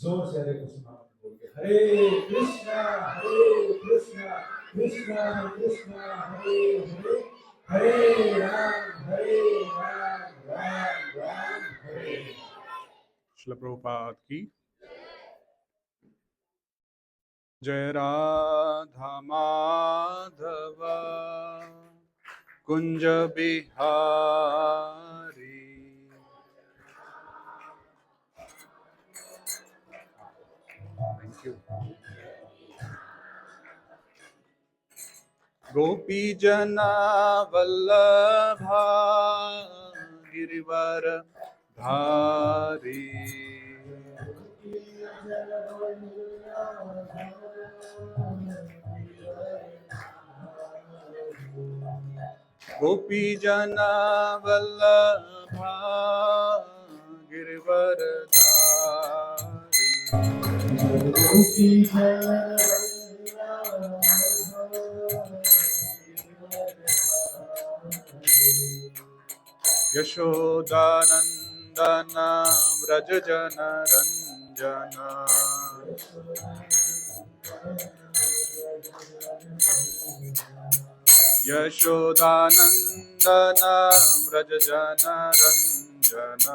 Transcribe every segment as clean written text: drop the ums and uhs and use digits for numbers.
जोर से हरे कृष्ण महामंत्र बोल के हरे कृष्णा कृष्णा कृष्णा हरे हरे हरे राम राम राम हरे। श्रील प्रभुपाद की जय। राधा माधव कुंज बिहारी गोपी जना वल्लभा गिरिवर धारी गोपी जना वल्लभा गिरिवर धारी यशोदानंदन व्रज जन रंजन यशोदानंदन व्रज जन रंजन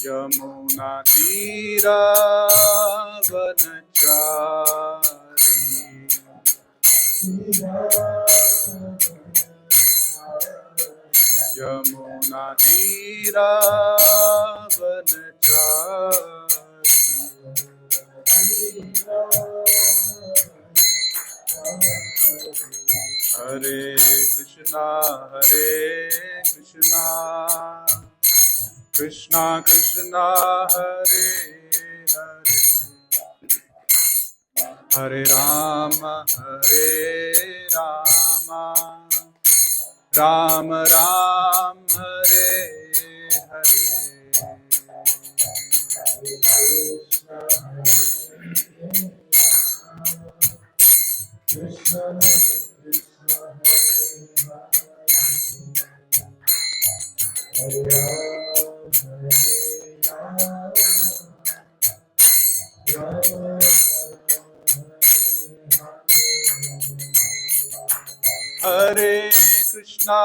यमुना तीरा वनचारी यमुना तीरा वनचारी हरे कृष्णा कृष्णा कृष्णा हरे हरे हरे राम राम राम हरे हरे। हरे कृष्णा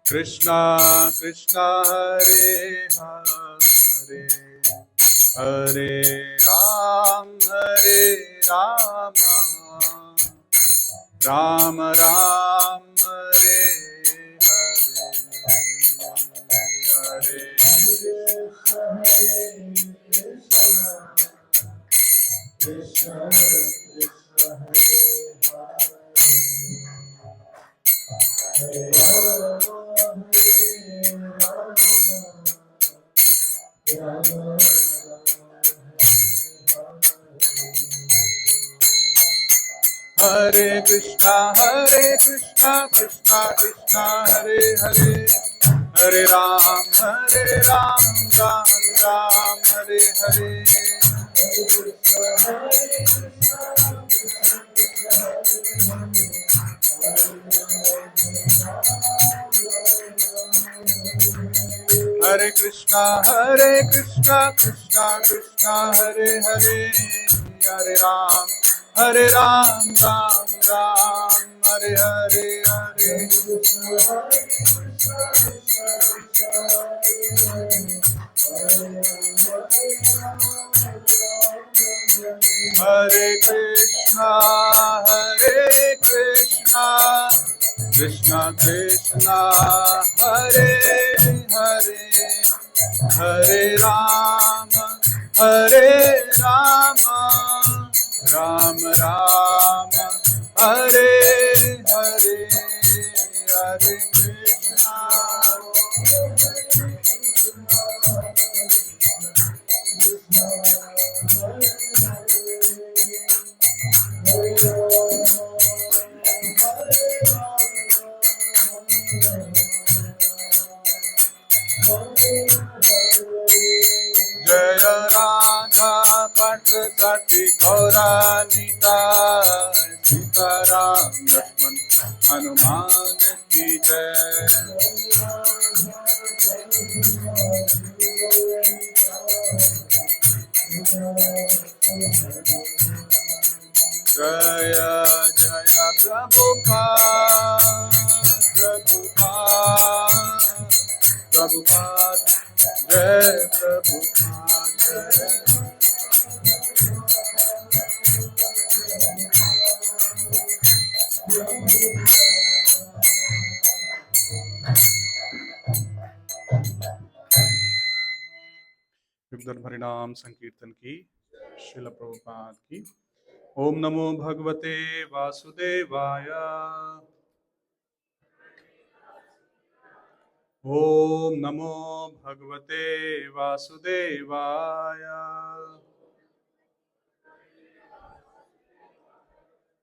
कृष्णा कृष्णा हरे हरे हरे राम राम राम हरे हरे हरे हरे कृष्णा कृष्णा कृष्णा हरे हरे हरे राम राम राम हरे हरे हरे कृष्णा कृष्णा कृष्णा हरे हरे हरे राम राम राम हरे हरे हरे हरे कृष्णा कृष्णा कृष्णा हरे हरे हरे राम राम राम हरे हरे हरे कृष्णा जय राधा कट कटि गौरा निताय सीता राम लक्ष्मण हनुमान की जय। जय जय प्रभुपाद प्रभुपाद प्रभुपाद जय प्रभुपाद जय। युगधर्म हरिनाम संकीर्तन की श्रील प्रभुपाद की। ओम नमो भगवते वासुदेवाय। ओम नमो भगवते वासुदेवाय।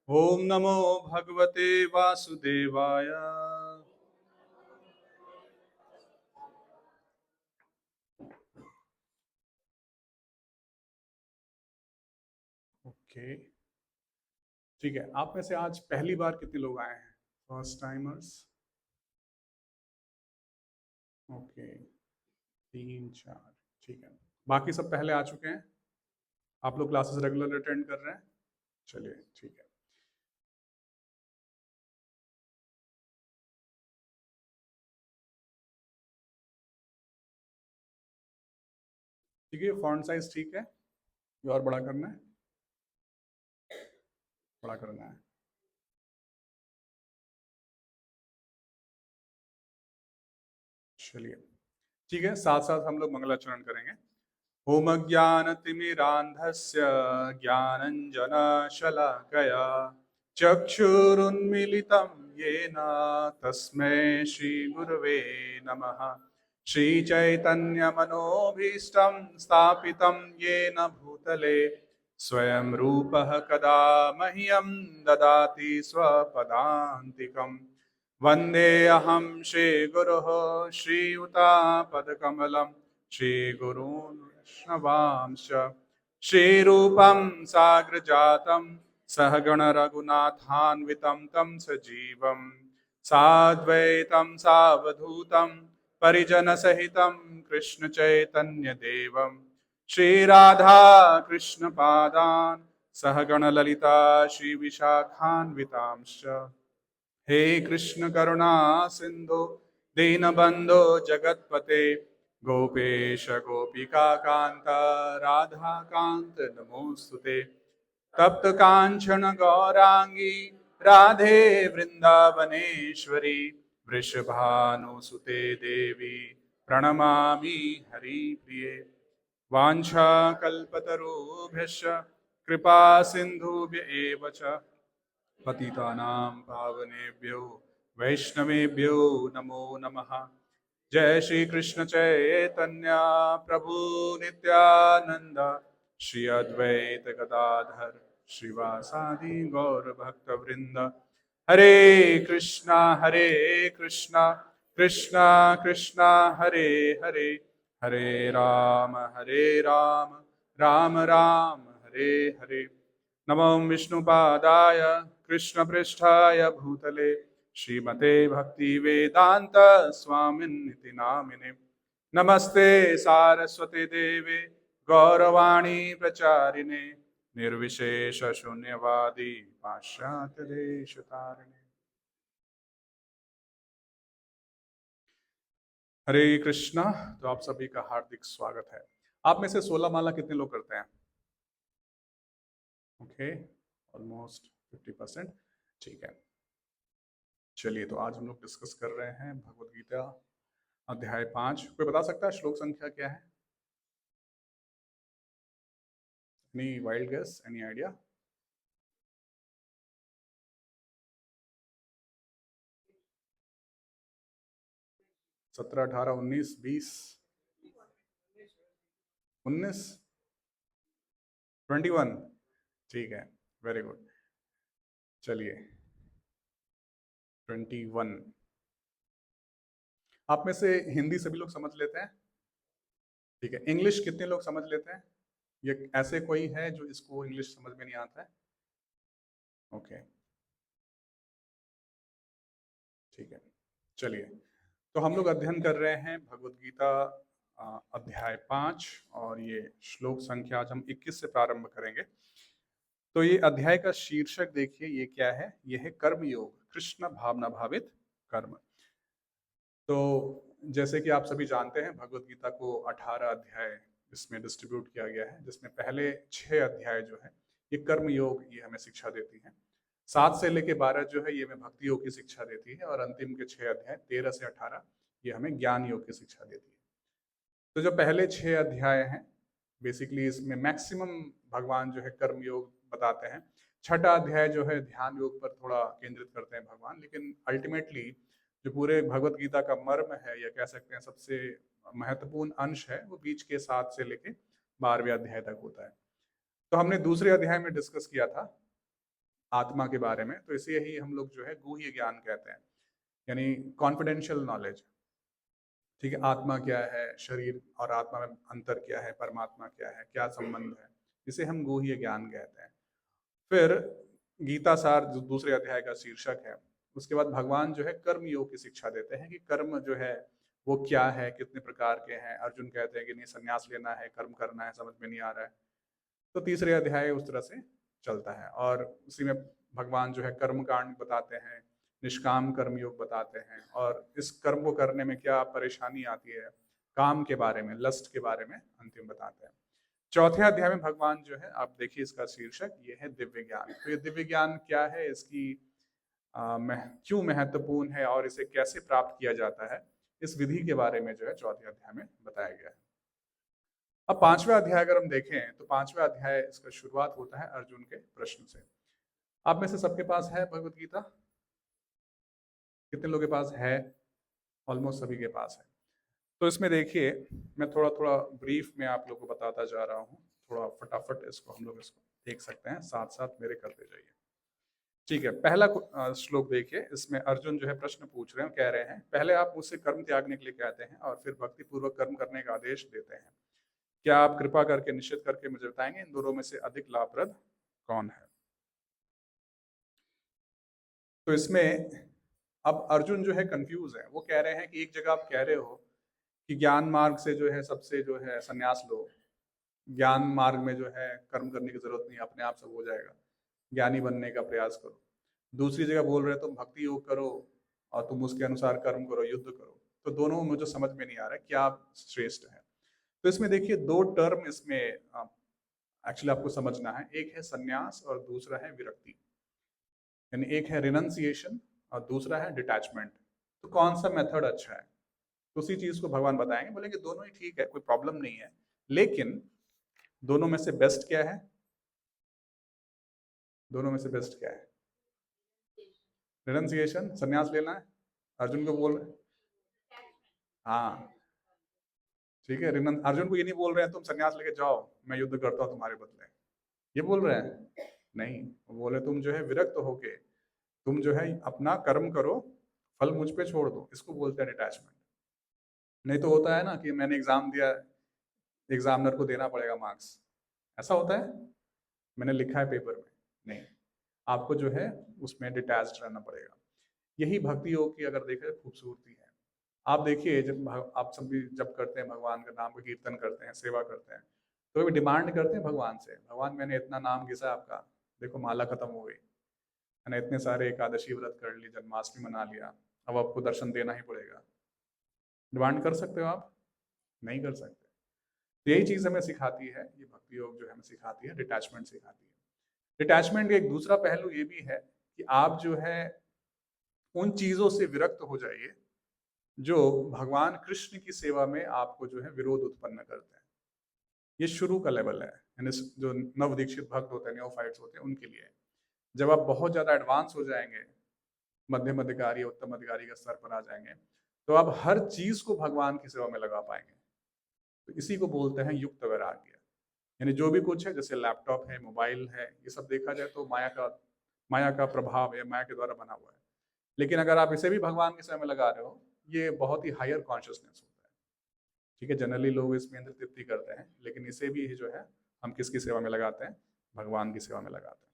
ओम नमो भगवते वासुदेवाय। ओके ठीक है। आप में से आज पहली बार कितने लोग आए हैं? First timers. ओके 3 4 ठीक है। बाकी सब पहले आ चुके हैं। आप लोग क्लासेस रेगुलर अटेंड कर रहे हैं? चलिए ठीक है। ठीक है फॉन्ट साइज ठीक है? ये और बड़ा करना है? बड़ा करना है। चलिए ठीक है। साथ साथ हम लोग मंगलाचरण करेंगे। ओम ज्ञानतिमिरान्धस्य ज्ञानञ्जनशलाकया चक्षुरुन्मीलितं येन तस्मै श्रीगुरवे नमः। श्रीचैतन्यमनोभीष्टं स्थापितं येन भूतले स्वयं रूपः कदा मह्यं ददाति स्वपदान्तिकम्। वन्देऽहं श्रीगुरोः श्रीयुतापदकमलं श्रीगुरून् वैष्णवांश्च श्रीरूपं साग्रजातं सहगणरघुनाथान्वितं तं सजीवं साद्वैतं सावधूतं परिजनसहितं कृष्णचैतन्यदेवं श्रीराधा कृष्णपादान् सहगणललिता श्रीविशाखान्वितांश्च। हे कृष्ण करुणा सिंधु दीनबंधो जगतपते गोपेश गोपिका कांत राधा कांत नमोस्तुते। तप्त कांचन गौरांगी राधे वृंदावनेश्वरी वृषभानुसुते देवी प्रणमामि हरिप्रिये। वाञ्छाकल्पतरुभ्यश्च कृपा सिन्धुभ्य एव च पतितानां पावनेभ्यो वैष्णवेभ्यो नमो नमः। जय श्री कृष्ण चैतन्य प्रभु नित्यानंद श्री अद्वैत गदाधर श्रीवासादि गौर भक्त वृंद। हरे कृष्णा कृष्णा कृष्णा हरे हरे हरे राम राम राम हरे हरे। नमो विष्णुपादाय कृष्णपृष्ठाय भूतले श्रीमते भक्ति वेदांत स्वामिन्निति नामिने। नमस्ते सारस्वते देवे गौरवाणी प्रचारिणे निर्विशेष शून्यवादी पाश्चात्य देश तारिणे। हरे कृष्णा। तो आप सभी का हार्दिक स्वागत है। आप में से 16 माला कितने लोग करते हैं? Okay almost 50%। ठीक है चलिए तो आज हम लोग डिस्कस कर रहे हैं भगवद गीता अध्याय 5। कोई बता सकता है श्लोक संख्या क्या है? Any wild guess, any idea? सत्रह, 18, 19, 20, 19, 21। ठीक है वेरी गुड। चलिए 21। आप में से हिंदी सभी लोग समझ लेते हैं? ठीक है। इंग्लिश कितने लोग समझ लेते हैं? ये ऐसे कोई है जो इसको इंग्लिश समझ में नहीं आता है? ओके ठीक है, चलिए तो हम लोग अध्ययन कर रहे हैं भगवत गीता अध्याय 5 और ये श्लोक संख्या आज हम 21 से प्रारंभ करेंगे। तो ये अध्याय का शीर्षक देखिए, ये क्या है? ये है कर्म योग, कृष्ण भावना भावित कर्म। तो जैसे कि आप सभी जानते हैं भगवत गीता को 18 अध्याय इसमें डिस्ट्रीब्यूट किया गया है, जिसमें पहले 6 अध्याय जो है ये कर्म योग ये हमें शिक्षा देती है, 7 से लेके 12 जो है ये हमें भक्ति योग की शिक्षा देती है, और अंतिम के 6 अध्याय 13 से 18 ये हमें ज्ञान योग की शिक्षा देती है। तो जो पहले 6 अध्याय हैं बेसिकली इसमें मैक्सिमम भगवान जो है कर्म योग बताते हैं। 6ठा अध्याय जो है ध्यान योग पर थोड़ा केंद्रित करते हैं भगवान, लेकिन अल्टीमेटली जो पूरे भगवत गीता का मर्म है या कह सकते हैं सबसे महत्वपूर्ण अंश है, वो बीच के 7 से लेके 12वें अध्याय तक होता है। तो हमने दूसरे अध्याय में डिस्कस किया था आत्मा के बारे में, तो इसे ही हम लोग जो है गुह्य ज्ञान कहते हैं, यानी कॉन्फिडेंशियल नॉलेज। ठीक है, आत्मा क्या है, शरीर और आत्मा में अंतर क्या है, परमात्मा क्या है, क्या संबंध है, इसे हम गुह्य ज्ञान कहते हैं। फिर गीता सार जो दूसरे अध्याय का शीर्षक है, उसके बाद भगवान जो है कर्म योग की शिक्षा देते हैं कि कर्म जो है वो क्या है, कितने प्रकार के हैं। अर्जुन कहते हैं कि नहीं संन्यास लेना है, कर्म करना है, समझ में नहीं आ रहा है। तो तीसरे अध्याय उस तरह से चलता है, और उसी में भगवान जो है कर्म कांड बताते हैं, निष्काम कर्म योग बताते हैं, और इस कर्म को करने में क्या परेशानी आती है, काम के बारे में, लस्ट के बारे में अंतिम बताते हैं। चौथे अध्याय में भगवान जो है, आप देखिए इसका शीर्षक ये है दिव्य ज्ञान। तो ये दिव्य ज्ञान क्या है, इसकी क्यों महत्वपूर्ण है और इसे कैसे प्राप्त किया जाता है, इस विधि के बारे में जो है चौथे अध्याय में बताया गया है। अब 5वां अध्याय अगर हम देखें तो 5वां अध्याय इसका शुरुआत होता है अर्जुन के प्रश्न से। आप में से सबके पास है भगवत गीता? कितने लोगों के पास है? ऑलमोस्ट सभी के पास है। तो इसमें देखिए मैं थोड़ा थोड़ा ब्रीफ में आप लोगों को बताता जा रहा हूँ, थोड़ा फटाफट इसको हम लोग इसको देख सकते हैं, साथ साथ मेरे करते जाइए। ठीक है, पहला श्लोक देखिए, इसमें अर्जुन जो है प्रश्न पूछ रहे हैं, कह रहे हैं पहले आप मुझसे कर्म त्यागने के लिए कहते हैं और फिर भक्ति पूर्वक कर्म करने का आदेश देते हैं, क्या आप कृपा करके निश्चित करके मुझे बताएंगे इन दोनों में से अधिक लाभप्रद कौन है? तो इसमें अब अर्जुन जो है कंफ्यूज है, वो कह रहे हैं कि एक जगह आप कह रहे हो कि ज्ञान मार्ग से जो है सबसे जो है संन्यास लो, ज्ञान मार्ग में जो है कर्म करने की जरूरत नहीं, अपने आप सब हो जाएगा, ज्ञानी बनने का प्रयास करो। दूसरी जगह बोल रहे हो तुम भक्ति योग करो और तुम उसके अनुसार कर्म करो, युद्ध करो। तो दोनों मुझे समझ में नहीं आ रहा है क्या श्रेष्ठ है। तो इसमें देखिए दो टर्म इसमें एक्चुअली आपको समझना है, एक है संन्यास और दूसरा है विरक्ति, यानी एक है रिनंसिएशन और दूसरा है डिटैचमेंट। तो कौन सा मेथड अच्छा है, तो उसी चीज को भगवान बताएंगे, बोलेंगे दोनों ही ठीक है, कोई प्रॉब्लम नहीं है, लेकिन दोनों में से बेस्ट क्या है? दोनों में से बेस्ट क्या है? रिनंसिएशन, संन्यास लेना है, अर्जुन को बोल रहे, हाँ ठीक है। अर्जुन को ये नहीं बोल रहे हैं तुम संन्यास लेके जाओ मैं युद्ध करता हूँ तुम्हारे बदले, ये बोल रहे हैं नहीं, वो बोले तुम जो है विरक्त होके तुम जो है अपना कर्म करो, फल मुझ पे छोड़ दो, इसको बोलते हैं डिटैचमेंट। नहीं तो होता है ना कि मैंने एग्जाम दिया, एग्जामिनर को देना पड़ेगा मार्क्स, ऐसा होता है, मैंने लिखा है पेपर में, नहीं, आपको जो है उसमें डिटैच्ड रहना पड़ेगा। यही भक्ति योग की अगर देखें खूबसूरती है। आप देखिए जब आप सब भी जब करते हैं भगवान का नाम का कीर्तन करते हैं, सेवा करते हैं, तो भी डिमांड करते हैं भगवान से, भगवान मैंने इतना नाम घिसा आपका, देखो माला खत्म हो गई, मैंने इतने सारे एकादशी व्रत कर ली, जन्माष्टमी मना लिया, अब आपको दर्शन देना ही पड़ेगा। डिमांड कर सकते हो आप? नहीं कर सकते। तो यही चीज हमें सिखाती है, ये भक्ति योग जो हमें सिखाती है, डिटैचमेंट सिखाती है। डिटैचमेंट का एक दूसरा पहलू ये भी है कि आप जो है उन चीजों से विरक्त हो जाइए जो भगवान कृष्ण की सेवा में आपको जो है विरोध उत्पन्न करते हैं। ये शुरू का लेवल है, यानी जो नव दीक्षित भक्त होते हैं, न्योफाइट्स होते हैं, उनके लिए। जब आप बहुत ज्यादा एडवांस हो जाएंगे, मध्यम अधिकारी उत्तम अधिकारी का स्तर पर आ जाएंगे, तो आप हर चीज को भगवान की सेवा में लगा पाएंगे। तो इसी को बोलते हैं युक्त वैराग्य, यानी जो भी कुछ है, जैसे लैपटॉप है, मोबाइल है, ये सब देखा जाए तो माया का प्रभाव है, माया के द्वारा बना हुआ है। लेकिन अगर आप इसे भी भगवान की सेवा में लगा रहे हो, ये बहुत ही हायर कॉन्शियसनेस होता है। ठीक है, जनरली लोग इसमें इंद्र तृप्ति करते हैं, लेकिन इसे भी जो है हम किसकी सेवा में लगाते हैं? भगवान की सेवा में लगाते हैं।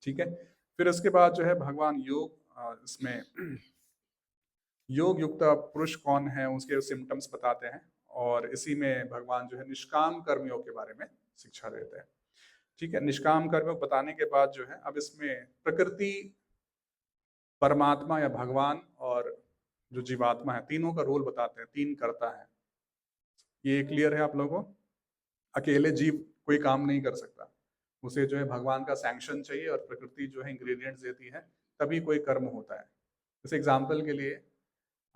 ठीक है, फिर उसके बाद जो है भगवान योग इसमें योग युक्त पुरुष कौन है, उसके सिम्टम्स बताते हैं, और इसी में भगवान जो है निष्काम कर्मियों के बारे में शिक्षा देते हैं। ठीक है, निष्काम कर्मियों को बताने के बाद जो है अब इसमें प्रकृति, परमात्मा या भगवान और जो जीवात्मा है, तीनों का रोल बताते हैं। तीन करता है, ये क्लियर है आप लोगों को? अकेले जीव कोई काम नहीं कर सकता, उसे जो है भगवान का सैंक्शन चाहिए और प्रकृति जो है इंग्रेडिएंट्स देती है, तभी कोई कर्म होता है। जैसे एग्जाम्पल के लिए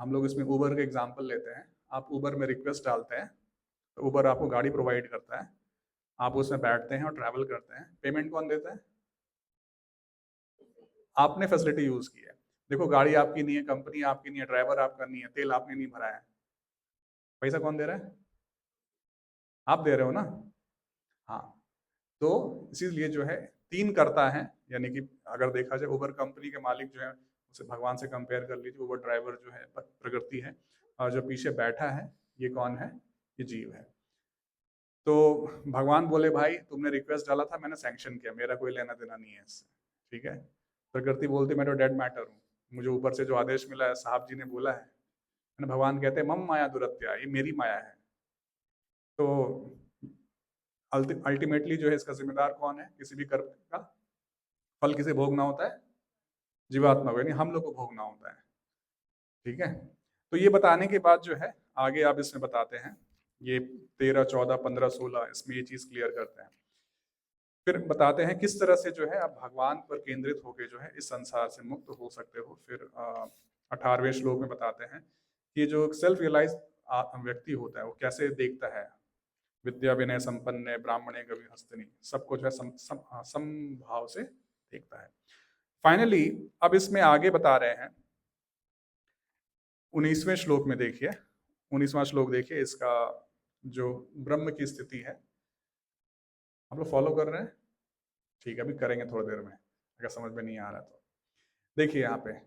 हम लोग इसमें उबर का एग्जाम्पल लेते हैं। आप उबर में रिक्वेस्ट डालते हैं तो उबर आपको गाड़ी प्रोवाइड करता है, आप उसमें बैठते हैं और ट्रैवल करते हैं। पेमेंट कौन देता है? आपने फैसिलिटी यूज की है। देखो, गाड़ी आपकी नहीं है, कंपनी आपकी नहीं है, ड्राइवर आपका नहीं है, तेल आपने नहीं भरा है, पैसा कौन दे रहा है? आप दे रहे हो ना। हाँ, तो इसीलिए जो है तीन करता है, यानी कि अगर देखा जाए उबर कंपनी के मालिक जो है उसे भगवान से कंपेयर कर लीजिए, उबर ड्राइवर जो है प्रकृति है, और जो पीछे बैठा है ये कौन है? ये जीव है। तो भगवान बोले भाई तुमने रिक्वेस्ट डाला था, मैंने सैंक्शन किया, मेरा कोई लेना देना नहीं है इससे। ठीक है, प्रकृति बोलती मैं तो डेड मैटर हूँ, मुझे ऊपर से जो आदेश मिला है साहब जी ने बोला है। भगवान कहते हैं मम माया दुरत्या, ये मेरी माया है। तो अल्टीमेटली जो है इसका जिम्मेदार कौन है? किसी भी कर्म का फल किसे भोगना होता है? जीवात्मा को, यानी हम लोग को भोगना होता है। ठीक है, तो ये बताने के बाद जो है आगे आप इसमें बताते हैं, ये 13, 14, 15, 16 इसमें ये चीज क्लियर करते हैं। फिर बताते हैं किस तरह से जो है आप भगवान पर केंद्रित होकर जो है इस संसार से मुक्त हो सकते हो। फिर 18वें श्लोक में बताते हैं कि जो सेल्फ रियलाइज व्यक्ति होता है वो कैसे देखता है, विद्या विनय संपन्न ब्राह्मणे कवि हस्तनी, सबको जो है समभाव से देखता है। फाइनली अब इसमें आगे बता रहे हैं 19वें श्लोक में। देखिए 19वां श्लोक देखिए, इसका जो ब्रह्म की स्थिति है, हम लोग फॉलो कर रहे हैं? ठीक है, अभी करेंगे थोड़ी देर में, अगर समझ में नहीं आ रहा तो देखिए यहाँ पे,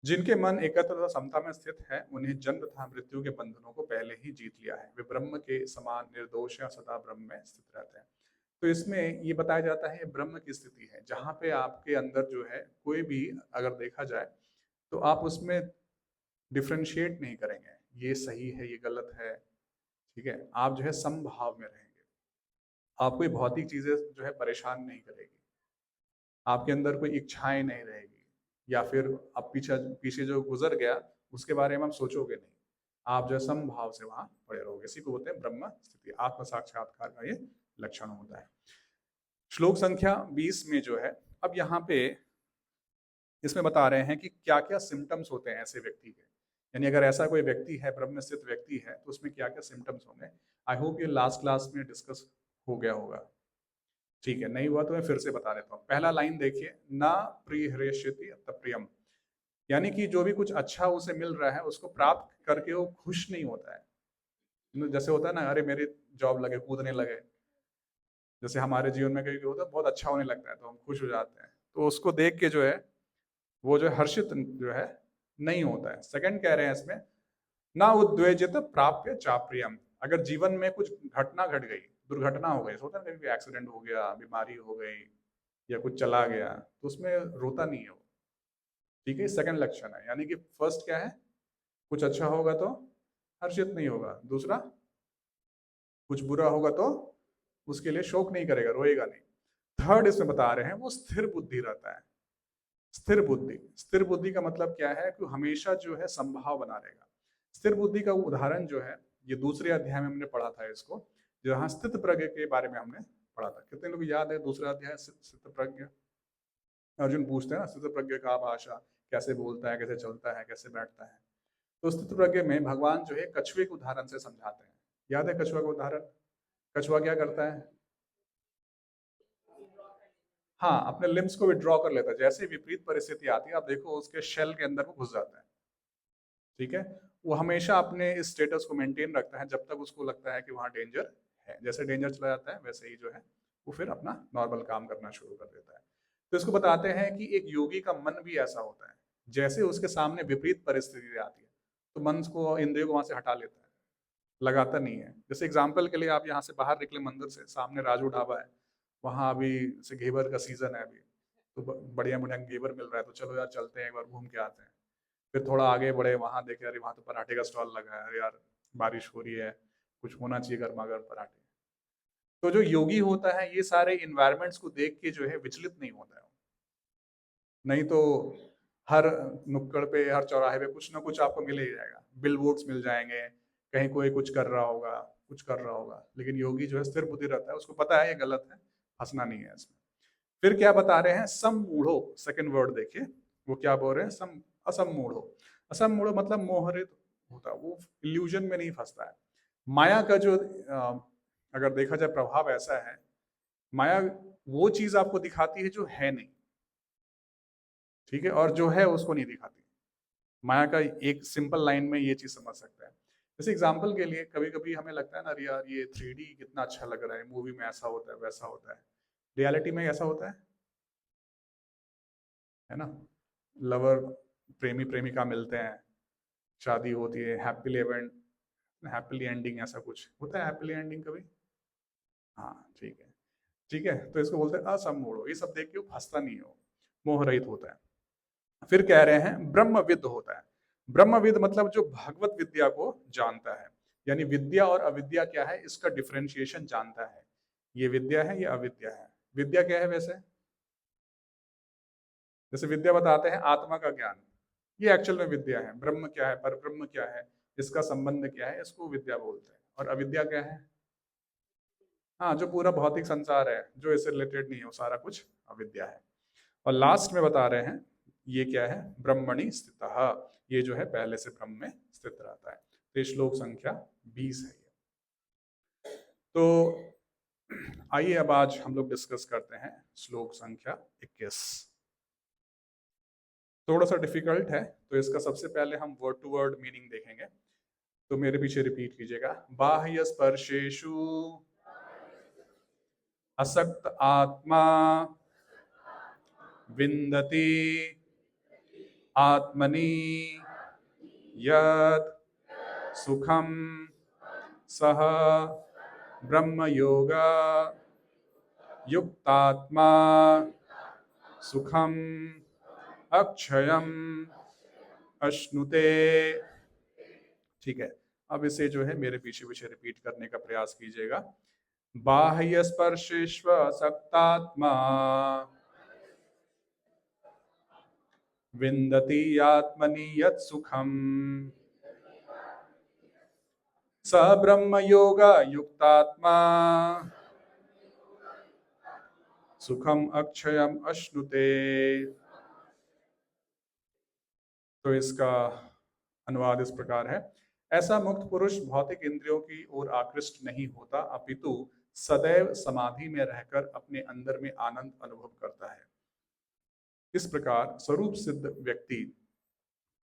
जिनके मन एकत्र तथा समता में स्थित है उन्हें जन्म तथा मृत्यु के बंधनों को पहले ही जीत लिया है, वे ब्रह्म के समान निर्दोष या सदा ब्रह्म में स्थित रहते हैं। तो इसमें ये बताया जाता है ब्रह्म की स्थिति है जहाँ पे आपके अंदर जो है कोई भी अगर देखा जाए तो आप उसमें डिफ्रेंशिएट नहीं करेंगे, ये सही है ये गलत है। ठीक है, आप जो है समभाव में रहेंगे, आप कोई भौतिक चीजें जो है परेशान नहीं करेगी, आपके अंदर कोई इच्छाएं नहीं रहेगी, या फिर अब पीछे पीछे जो गुजर गया उसके बारे में आप सोचोगे नहीं, आप जो समभाव से वहां पड़े रहोगे। इसी को बोलते हैं ब्रह्म स्थिति, आत्म साक्षात्कार का ये लक्षण होता है। श्लोक संख्या 20 में जो है अब यहाँ पे इसमें बता रहे हैं कि क्या क्या सिम्टम्स होते हैं ऐसे व्यक्ति के, यानी अगर ऐसा कोई व्यक्ति है, ब्रह्म स्थित व्यक्ति है, तो उसमें क्या क्या सिम्टम्स होंगे। आई होप ये लास्ट क्लास में डिस्कस हो गया होगा। ठीक है, नहीं हुआ तो मैं फिर से बता देता हूँ। पहला लाइन देखिए, ना प्रियहृष्यति तप्रियम, यानी कि जो भी कुछ अच्छा उसे मिल रहा है उसको प्राप्त करके वो खुश नहीं होता है। जैसे होता है ना, अरे मेरी जॉब लगे, कूदने लगे, जैसे हमारे जीवन में कभी होता है बहुत अच्छा होने लगता है तो हम खुश हो जाते हैं, तो उसको देख के जो है वो जो है हर्षित जो है नहीं होता है। सेकंड कह रहे हैं इसमें, ना उद्वेजित प्राप्य चाप्रियम, अगर जीवन में कुछ घटना घट गई, दुर्घटना हो गई, होता है कभी एक्सीडेंट हो गया, बीमारी हो गई, या कुछ चला गया, तो उसमें रोता नहीं है वो। ठीक है, सेकंड लक्षण है, यानी कि फर्स्ट क्या है, कुछ अच्छा होगा तो हर्षित नहीं होगा, दूसरा कुछ बुरा होगा तो उसके लिए शोक नहीं करेगा, रोएगा नहीं। थर्ड इसमें बता रहे हैं वो स्थिर बुद्धि रहता है। स्थिर बुद्धि, स्थिर बुद्धि का मतलब क्या है कि हमेशा जो है संभाव बना रहेगा। स्थिर बुद्धि का उदाहरण जो है ये दूसरे अध्याय में हमने पढ़ा था इसको, जहाँ स्थित प्रज्ञ के बारे में हमने पढ़ा था। कितने लोग याद है दूसरा अध्याय स्थित प्रज्ञ? अर्जुन पूछते हैं ना, स्थित प्रज्ञ का भाषा, कैसे बोलता है, कैसे चलता है, कैसे बैठता है। तो स्थित प्रज्ञ में भगवान जो है कछुए के उदाहरण से समझाते हैं। याद है कछुआ का उदाहरण? कछुआ क्या करता है? हाँ, अपने लिम्स को विड्रॉ कर लेता है, जैसे विपरीत परिस्थिति आती है आप देखो उसके शेल के अंदर वो घुस जाता है। ठीक है, वो हमेशा अपने इस स्टेटस को मेंटेन रखता है जब तक उसको लगता है कि वहाँ डेंजर है। जैसे डेंजर चला जाता है वैसे ही जो है वो फिर अपना नॉर्मल काम करना शुरू कर देता है। तो इसको बताते हैं कि एक योगी का मन भी ऐसा होता है, जैसे उसके सामने विपरीत परिस्थिति आती है तो मन को, इंद्रियों को वहां से हटा लेता है, लगाता नहीं है। जैसे एग्जाम्पल के लिए आप यहाँ से बाहर निकले मंदिर से, सामने राजू ढाबा है, वहाँ अभी से घेवर का सीजन है अभी, तो बढ़िया बढ़िया घेवर मिल रहा है, तो चलो यार चलते हैं एक बार घूम के आते हैं। फिर थोड़ा आगे बढ़े, वहां देखे अरे वहां तो पराठे का स्टॉल लगा है, अरे यार बारिश हो रही है, कुछ होना चाहिए गर्मा गर्म पराठे। तो जो योगी होता है ये सारे इन्वायरमेंट्स को देख के जो है विचलित नहीं होता है। नहीं तो हर नुक्कड़ पे, हर चौराहे पे कुछ ना कुछ आपको मिल ही जाएगा, बिल बोर्ड्स मिल जाएंगे, कहीं कोई कुछ कर रहा होगा, कुछ कर रहा होगा। लेकिन योगी जो है स्थिर बुद्धि रहता है, उसको पता है ये गलत है, फंसना नहीं है इसमें। फिर क्या बता रहे हैं, सम्मूढ़ो, सेकंड वर्ड देखिए, वो क्या बोल रहे हैं, असम्मूढ़ो। असम्मूढ़ो मतलब मोहरित होता, वो इल्यूजन में नहीं फंसता है। माया का जो अगर देखा जाए प्रभाव ऐसा है, माया वो चीज आपको दिखाती है जो है नहीं, ठीक है, और जो है उसको नहीं दिखाती। माया का एक सिंपल लाइन में ये चीज समझ सकते हैं। जैसे एग्जांपल के लिए कभी कभी हमें लगता है ना, अरे यार ये 3D कितना अच्छा लग रहा है, मूवी में ऐसा होता है वैसा होता है, रियलिटी में ऐसा होता है ना। लवर, प्रेमी प्रेमिका मिलते हैं, शादी होती है, हैप्पीली एंड, हैप्पीली एंडिंग, ऐसा कुछ होता है हैप्पीली एंडिंग कभी? हाँ ठीक है, ठीक है, तो इसको बोलते हैं असम्मूढ़। ये सब देख के वो फंसता नहीं हो, मोह रहित होता है। फिर कह रहे हैं ब्रह्मविद होता है। ब्रह्मविद मतलब जो भगवत विद्या को जानता है, यानी विद्या और अविद्या क्या है इसका डिफरेंशिएशन जानता है। ये विद्या है, ये अविद्या है। विद्या क्या है वैसे? जैसे विद्या बताते हैं आत्मा का ज्ञान, ये एक्चुअल में विद्या है। ब्रह्म क्या है, पर ब्रह्म क्या है, इसका संबंध क्या है, इसको विद्या बोलते हैं। और अविद्या क्या है? हाँ, जो पूरा भौतिक संसार है, जो इससे रिलेटेड नहीं है, वो सारा कुछ अविद्या है। और लास्ट में बता रहे हैं ये क्या है, ब्रह्मणि स्थितः, ये जो है पहले से ब्रह्म में स्थित रहता है। तो ये श्लोक संख्या 20 है ये। तो आइए अब आज हम लोग डिस्कस करते हैं श्लोक संख्या 21। थोड़ा सा डिफिकल्ट है, तो इसका सबसे पहले हम वर्ड टू वर्ड मीनिंग देखेंगे। तो मेरे पीछे रिपीट कीजिएगा। बाह्य स्पर्शेषु असक्त आत्मा विन्दति आत्मनि यत् सुखम सह ब्रह्मयोग युक्तात्मा सुखम अक्षयम अश्नुते। ठीक है, अब इसे जो है मेरे पीछे पीछे रिपीट करने का प्रयास कीजिएगा। बाह्य स्पर्शेष्व सक्तात्मा विन्दति आत्मनि यत् सुखम स ब्रह्म योग युक्तात्मा सुखम अक्षयम अश्नुते। तो इसका अनुवाद इस प्रकार है, ऐसा मुक्त पुरुष भौतिक इंद्रियों की ओर आकृष्ट नहीं होता, अपितु सदैव समाधि में रहकर अपने अंदर में आनंद अनुभव करता है। इस प्रकार स्वरूप सिद्ध व्यक्ति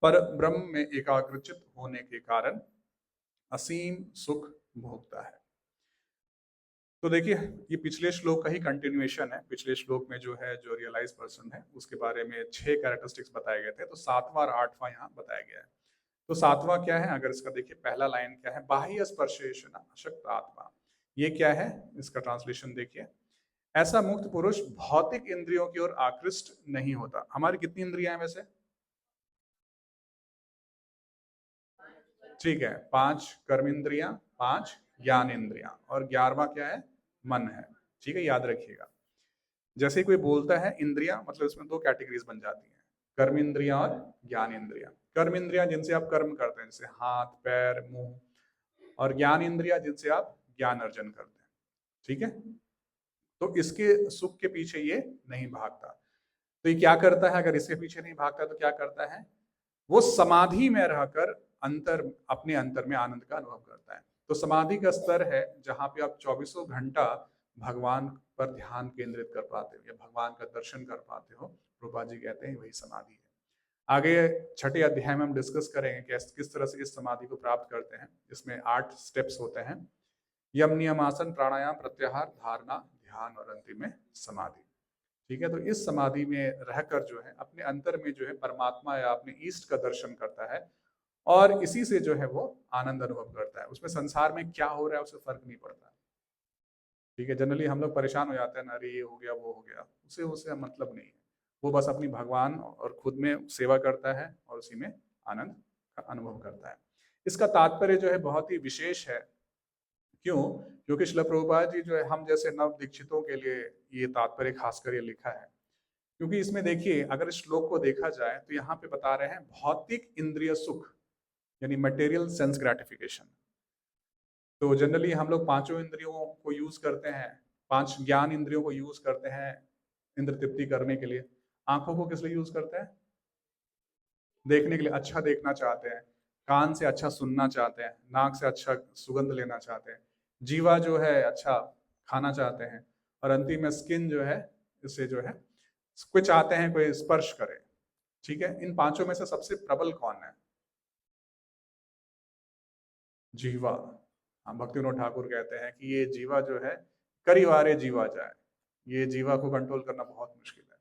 पर ब्रह्म में एकाग्रचित होने के कारण असीम सुख भोगता है। तो देखिए, ये पिछले श्लोक का ही कंटिन्यूएशन है। पिछले श्लोक में जो है, जो रियलाइज पर्सन है उसके बारे में 6 कैरेक्टरिस्टिक्स बताए गए थे, तो 7वां और 8वां यहाँ बताया गया है। तो 7वां क्या है, अगर इसका देखिए पहला लाइन क्या है, बाह्य स्पर्शेषु अशक्त आत्मा, ये क्या है, इसका ट्रांसलेशन देखिए, ऐसा मुक्त पुरुष भौतिक इंद्रियों की ओर आकृष्ट नहीं होता। हमारी कितनी इंद्रियां हैं वैसे? ठीक है, 5 कर्म इंद्रियां, 5 ज्ञान इंद्रियां, और 11वां क्या है, मन है। ठीक है, याद रखिएगा। जैसे ही कोई बोलता है इंद्रियां, मतलब इसमें 2 कैटेगरीज बन जाती हैं, कर्म इंद्रियां और ज्ञान इंद्रियां। कर्म इंद्रियां जिनसे आप कर्म करते हैं, जैसे हाथ पैर मुंह, और ज्ञान इंद्रियां जिनसे आप ज्ञान अर्जन करते हैं। ठीक है, तो इसके सुख के पीछे ये नहीं भागता। तो ये क्या करता है, अगर इसके पीछे नहीं भागता तो क्या करता है, वो समाधि में रहकर अंतर, अपने अंतर में आनंद का अनुभव करता है। तो समाधि का स्तर है जहां पे आप 24 घंटा भगवान पर ध्यान केंद्रित कर पाते हो या भगवान का दर्शन कर पाते हो। रूपा जी कहते हैं वही समाधि है। आगे 6ठे अध्याय में हम डिस्कस करेंगे कि किस तरह से इस समाधि को प्राप्त करते हैं। इसमें 8 स्टेप्स होते हैं, यम नियम आसन प्राणायाम प्रत्याहार धारणा ध्यान और अंतिम में समाधि। ठीक है, तो इस समाधि में रहकर जो है अपने अंतर में जो है परमात्मा या अपने ईष्ट का दर्शन करता है, और इसी से जो है वो आनंद अनुभव करता है। उसमें संसार में क्या हो रहा है उसे फर्क नहीं पड़ता। ठीक है, जनरली हम लोग परेशान हो जाते हैं ना, अरे ये हो गया वो हो गया, उसे मतलब नहीं है। वो बस अपनी भगवान और खुद में सेवा करता है और उसी में आनंद का अनुभव करता है। इसका तात्पर्य जो है बहुत ही विशेष है। क्यों? क्योंकि श्रील प्रभुपाद जी जो है हम जैसे नव दीक्षितों के लिए ये तात्पर्य खासकर ये लिखा है। क्योंकि इसमें देखिए, अगर इस श्लोक को देखा जाए तो यहाँ पे बता रहे हैं भौतिक इंद्रिय सुख, यानी मटेरियल सेंस ग्रेटिफिकेशन। तो जनरली हम लोग पांचों इंद्रियों को यूज करते हैं, 5 ज्ञान इंद्रियों को यूज करते हैं इंद्र तृप्ति करने के लिए। आंखों को किस लिए यूज करते हैं? देखने के लिए, अच्छा देखना चाहते हैं। कान से अच्छा सुनना चाहते हैं। नाक से अच्छा सुगंध लेना चाहते हैं। जीवा जो है अच्छा खाना चाहते हैं। और अंतिम में स्किन जो है, इससे जो है कुछ चाहते हैं कोई स्पर्श करे। ठीक है, इन पांचों में से सबसे प्रबल कौन है? जीवा। हाँ, भक्ति विनोद ठाकुर कहते हैं कि ये जीवा जो है करिवारे जीवा जाए, ये जीवा को कंट्रोल करना बहुत मुश्किल है।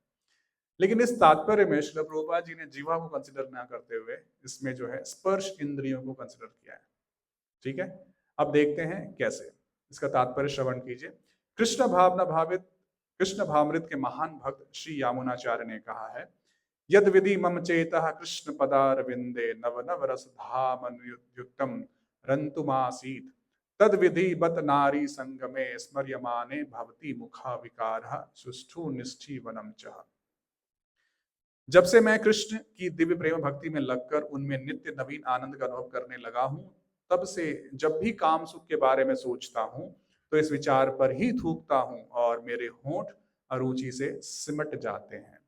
लेकिन इस तात्पर्य में श्रील प्रभुपाद जी ने जीवा को कंसिडर ना करते हुए इसमें जो है स्पर्श इंद्रियों को कंसिडर किया है। ठीक है, अब देखते हैं कैसे। इसका तात्पर्य श्रवण कीजिए। कृष्ण भावना भावित, कृष्ण भावमृत के महान भक्त श्री यामुनाचार्य ने कहा है, यद विधि मम चेतः कृष्ण पदार विंदे नव नव रस धाम युक्तम रंतुमासीत तद विधि बत नारी संगमे स्मर्यमाने भवती मुखा विकार सुष्ठु निष्ठी वनम चह। जब से मैं कृष्ण की दिव्य प्रेम भक्ति में लगकर उनमें नित्य नवीन आनंद का अनुभव करने लगा हूं, तब से जब भी काम सुख के बारे में सोचता हूं तो इस विचार पर ही थूकता हूं और मेरे होंठ अरुचि से सिमट जाते हैं।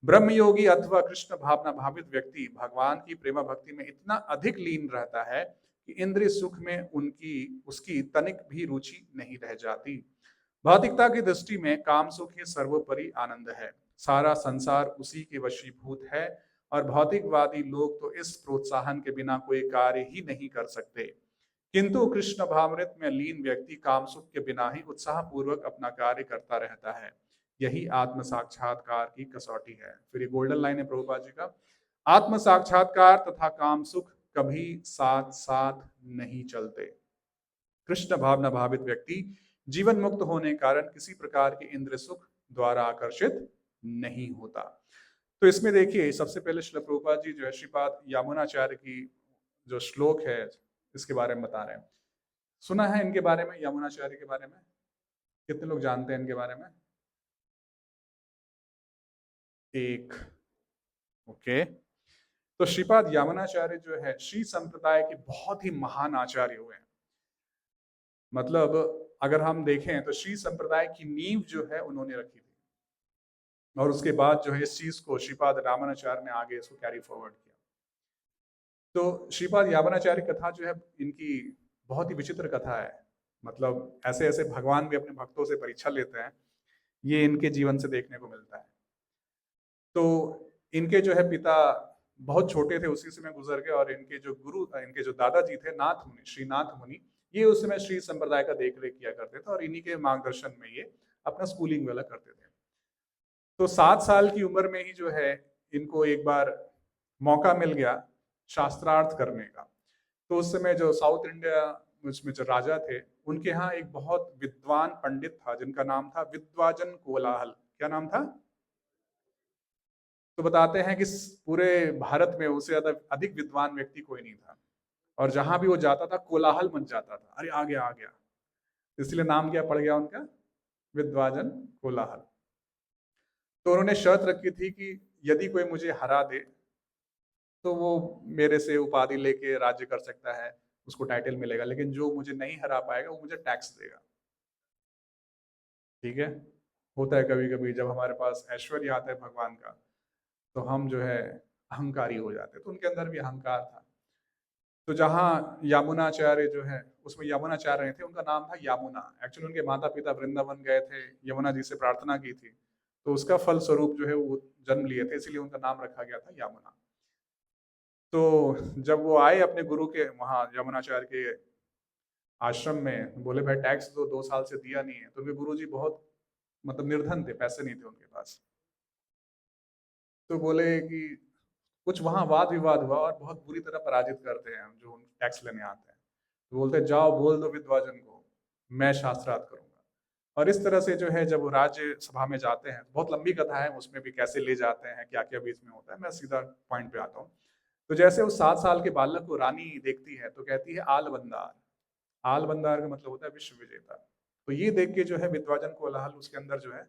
ब्रह्मयोगी अथवा कृष्ण भावना भावित व्यक्ति भगवान की प्रेम भक्ति में इतना अधिक लीन रहता है कि इंद्रिय सुख में उसकी तनिक भी रुचि नहीं रह जाती। भौतिकता की दृष्टि में काम सुख ही सर्वोपरि आनंद है। सारा संसार उसी के वशीभूत है और भौतिकवादी लोग तो इस प्रोत्साहन के बिना कोई कार्य ही नहीं कर सकते। किंतु कृष्ण भावमृत में लीन व्यक्ति काम सुख के बिना ही उत्साह पूर्वक अपना कार्य करता रहता है। यही आत्म साक्षात्कार की कसौटी है। फिर ये गोल्डन लाइन है प्रभुपाद जी का, आत्म साक्षात्कार तथा काम सुख कभी साथ साथ नहीं चलते। कृष्ण भावना भावित व्यक्ति जीवन मुक्त होने के कारण किसी प्रकार के इंद्र सुख द्वारा आकर्षित नहीं होता। तो इसमें देखिए, सबसे पहले श्रील प्रभुपाद जी जो है श्रीपाद यामुनाचार्य की जो श्लोक है इसके बारे में बता रहे हैं। सुना है इनके बारे में, यामुनाचार्य के बारे में? कितने लोग जानते हैं इनके बारे में? एक। ओके, तो श्रीपाद यामुनाचार्य जो है श्री संप्रदाय के बहुत ही महान आचार्य हुए हैं। मतलब अगर हम देखें तो श्री संप्रदाय की नींव जो है उन्होंने रखी थी, और उसके बाद जो है इस चीज को श्रीपाद रामानुचार्य ने आगे इसको कैरी फॉरवर्ड किया। तो श्रीपाद यामुनाचार्य कथा जो है इनकी बहुत ही विचित्र कथा है। मतलब ऐसे ऐसे भगवान भी अपने भक्तों से परीक्षा लेते हैं, ये इनके जीवन से देखने को मिलता है। तो इनके जो है पिता बहुत छोटे थे, उसी समय गुजर गए, और इनके जो गुरु, इनके जो दादाजी थे नाथ मुनि, श्री नाथ मुनि, ये उस समय श्री संप्रदाय का देख रेख किया करते थे और इन्हीं के मार्गदर्शन में ये अपना स्कूलिंग वाला करते थे। तो 7 साल की उम्र में ही जो है इनको एक बार मौका मिल गया शास्त्रार्थ करने का। तो उस समय जो साउथ इंडिया उसमें जो राजा थे उनके यहाँ एक बहुत विद्वान पंडित था जिनका नाम था विद्वाजन कोलाहल। क्या नाम था? तो बताते हैं कि पूरे भारत में उससे ज्यादा अधिक विद्वान व्यक्ति कोई नहीं था, और जहां भी वो जाता था कोलाहल मच जाता था, अरे आ गया आ गया। इसलिए नाम क्या पड़ गया उनका? विद्वाजन कोलाहल। तो उन्होंने शर्त रखी थी कि यदि कोई मुझे हरा दे तो वो मेरे से उपाधि लेके राज्य कर सकता है, उसको टाइटल मिलेगा, लेकिन जो मुझे नहीं हरा पाएगा वो मुझे टैक्स देगा। ठीक है, होता है कभी कभी जब हमारे पास ऐश्वर्य आता है भगवान का तो हम जो है अहंकारी हो जाते हैं। तो उनके अंदर भी अहंकार था। तो जहाँ यामुनाचार्य जो है उसमें यमुनाचार्य नहीं थे, उनका नाम था यामुना। एक्चुअली उनके माता पिता वृंदावन गए थे, यमुना जी से प्रार्थना की थी, तो उसका फल स्वरूप जो है वो जन्म लिए थे, इसलिए उनका नाम रखा गया था यामुना। तो जब वो आए अपने गुरु के वहाँ यमुनाचार्य के आश्रम में, बोले भाई टैक्स दो, 2 साल से दिया नहीं है। तो उनके गुरुजी बहुत मतलब निर्धन थे, पैसे नहीं थे उनके पास। तो बोले कि कुछ वहाँ वाद विवाद हुआ और बहुत बुरी तरह पराजित करते हैं जो टैक्स लेने आते हैं। तो बोलते जाओ बोल दो विद्वाजन को मैं शास्त्रार्थ करूंगा। और इस तरह से जो है जब वो राज्य सभा में जाते हैं, बहुत लंबी कथा है उसमें भी, कैसे ले जाते हैं क्या क्या बीच में होता है, मैं सीधा पॉइंट पे आता हूँ। तो जैसे उस 7 साल के बालक को रानी देखती है तो कहती है आल बंदार। आल बंदार का मतलब होता है विश्व विजेता। तो ये देख के जो है विद्वाजन कोलाहल उसके अंदर जो है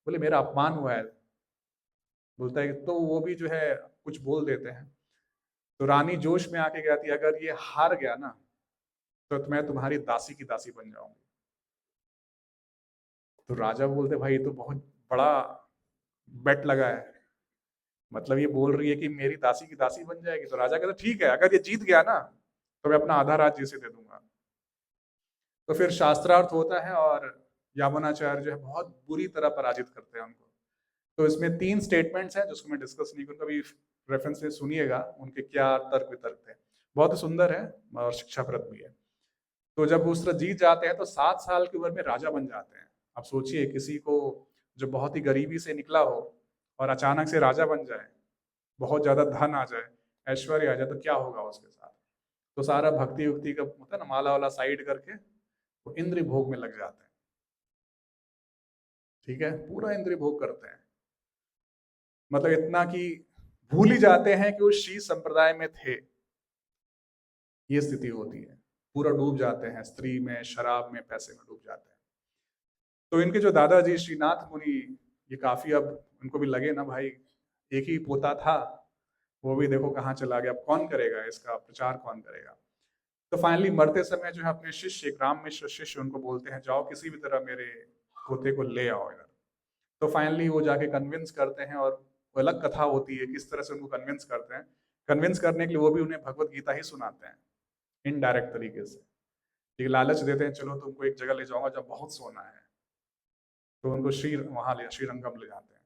बोले मेरा अपमान हुआ है, बोलता है, तो वो भी जो है कुछ बोल देते हैं। तो रानी जोश में आके कहती है अगर ये हार गया ना तो मैं तुम्हारी दासी की दासी बन जाऊंगी। तो राजा बोलते भाई ये तो बहुत बड़ा बेट लगा है, मतलब ये बोल रही है कि मेरी दासी की दासी बन जाएगी। तो राजा कहता ठीक है, अगर ये जीत गया ना तो मैं अपना आधा राज्य इसे दे दूंगा। तो फिर शास्त्रार्थ होता है और यामुनाचार्य जो है बहुत बुरी तरह पराजित करते हैं उनको। तो इसमें 3 स्टेटमेंट्स हैं जिसको मैं डिस्कस नहीं करूंगा, अभी रेफरेंस से सुनिएगा उनके क्या तर्क वितर्क थे, बहुत ही सुंदर है और शिक्षाप्रद भी है। तो जब उस तरह जीत जाते हैं तो 7 साल की उम्र में राजा बन जाते हैं। अब सोचिए किसी को जो बहुत ही गरीबी से निकला हो और अचानक से राजा बन जाए, बहुत ज्यादा धन आ जाए, ऐश्वर्य आ जाए, तो क्या होगा उसके साथ। तो सारा भक्ति उक्ति का होता है ना, माला वाला साइड करके वो इंद्रिय भोग में लग जाते हैं। ठीक है, पूरा इंद्रिय भोग करते हैं, मतलब इतना कि भूल ही जाते हैं कि वो श्री संप्रदाय में थे। ये स्थिति होती है, पूरा डूब जाते हैं, स्त्री में, शराब में, पैसे में डूब जाते हैं। तो इनके जो दादाजी श्रीनाथ मुनि, ये काफी अब उनको भी लगे ना भाई एक ही पोता था, वो भी देखो कहाँ चला गया, अब कौन करेगा इसका प्रचार, कौन करेगा। तो फाइनली मरते समय जो है अपने शिष्य, एक राम मिश्र शिष्य, उनको बोलते हैं जाओ किसी भी तरह मेरे पोते को ले आओ इधर। तो फाइनली वो जाके कन्विंस करते हैं, और वो अलग कथा होती है किस तरह से उनको कन्विंस करते हैं। कन्विंस करने के लिए वो भी उन्हें भगवत गीता ही सुनाते हैं इनडायरेक्ट तरीके से, एक लालच देते हैं चलो तुमको एक जगह ले जाऊंगा जब बहुत सोना है। तो उनको श्रीरंगम ले जाते हैं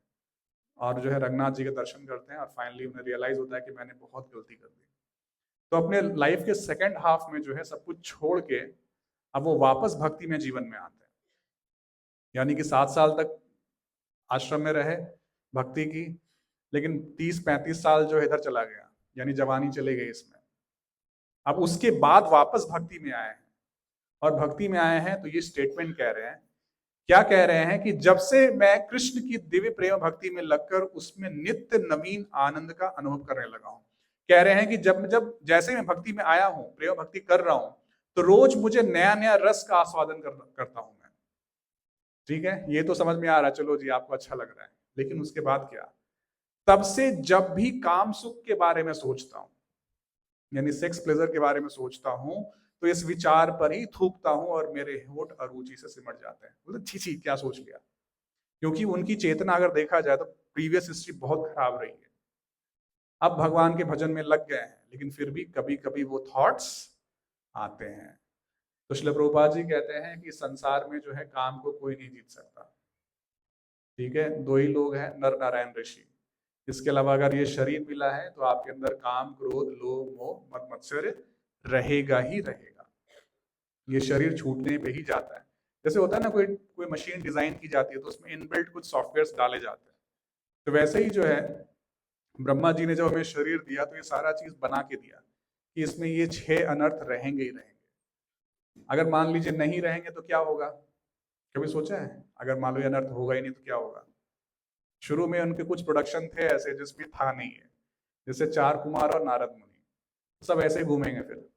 और जो है रंगनाथ जी के दर्शन करते हैं, और फाइनली उन्हें रियलाइज होता है कि मैंने बहुत गलती कर दी। तो अपने लाइफ के सेकेंड हाफ में जो है सब कुछ छोड़ के अब वो वापस भक्ति में जीवन में आते हैं। यानी कि 7 साल तक आश्रम में रहे भक्ति की, लेकिन 30-35 साल जो है इधर चला गया, यानी जवानी चले गई इसमें। अब उसके बाद वापस भक्ति में आए हैं, और भक्ति में आए हैं तो ये स्टेटमेंट कह रहे हैं, क्या कह रहे हैं कि जब से मैं कृष्ण की दिव्य प्रेम भक्ति में लगकर उसमें नित्य नवीन आनंद का अनुभव करने लगा हूं। कह रहे हैं कि जब जब जैसे मैं भक्ति में आया हूं, प्रेम भक्ति कर रहा हूं, तो रोज मुझे नया नया रस का आस्वादन करता हूं मैं। ठीक है, ये तो समझ में आ रहा है, चलो जी आपको अच्छा लग रहा है, लेकिन उसके बाद क्या, तब से जब भी काम सुख के बारे में सोचता हूं, यानी सेक्स प्लेजर के बारे में सोचता हूं, तो इस विचार पर ही थूकता हूं और मेरे होठ अरुचि से सिमट जाते हैं। बोले छी छी क्या सोच लिया, क्योंकि उनकी चेतना अगर देखा जाए तो प्रीवियस हिस्ट्री बहुत खराब रही है। अब भगवान के भजन में लग गए हैं, लेकिन फिर भी कभी कभी वो थॉट्स आते हैं। तो श्रील प्रभुपाद जी कहते हैं कि संसार में जो है काम को कोई नहीं जीत सकता। ठीक है, 2 ही लोग हैं, नर नारायण ऋषि। इसके अलावा अगर ये शरीर मिला है तो आपके अंदर काम, क्रोध, लोभ, मोह, मद मत्सर्य रहेगा ही रहेगा। ये शरीर छूटने पे ही जाता है। जैसे होता है ना, कोई मशीन डिजाइन की जाती है तो उसमें इनबिल्ट कुछ सॉफ्टवेयर्स डाले जाते हैं। तो वैसे ही जो है ब्रह्मा जी ने जब हमें शरीर दिया तो ये सारा चीज बना के दिया कि इसमें ये 6 अनर्थ रहेंगे ही रहेंगे। अगर मान लीजिए नहीं रहेंगे तो क्या होगा, कभी सोचा है? अगर मान लो ये अनर्थ होगा ही नहीं तो क्या होगा। शुरू में उनके कुछ प्रोडक्शन थे ऐसे जिसमें था नहीं है, जैसे 4 कुमार और नारद मुनि, सब ऐसे ही घूमेंगे, फिर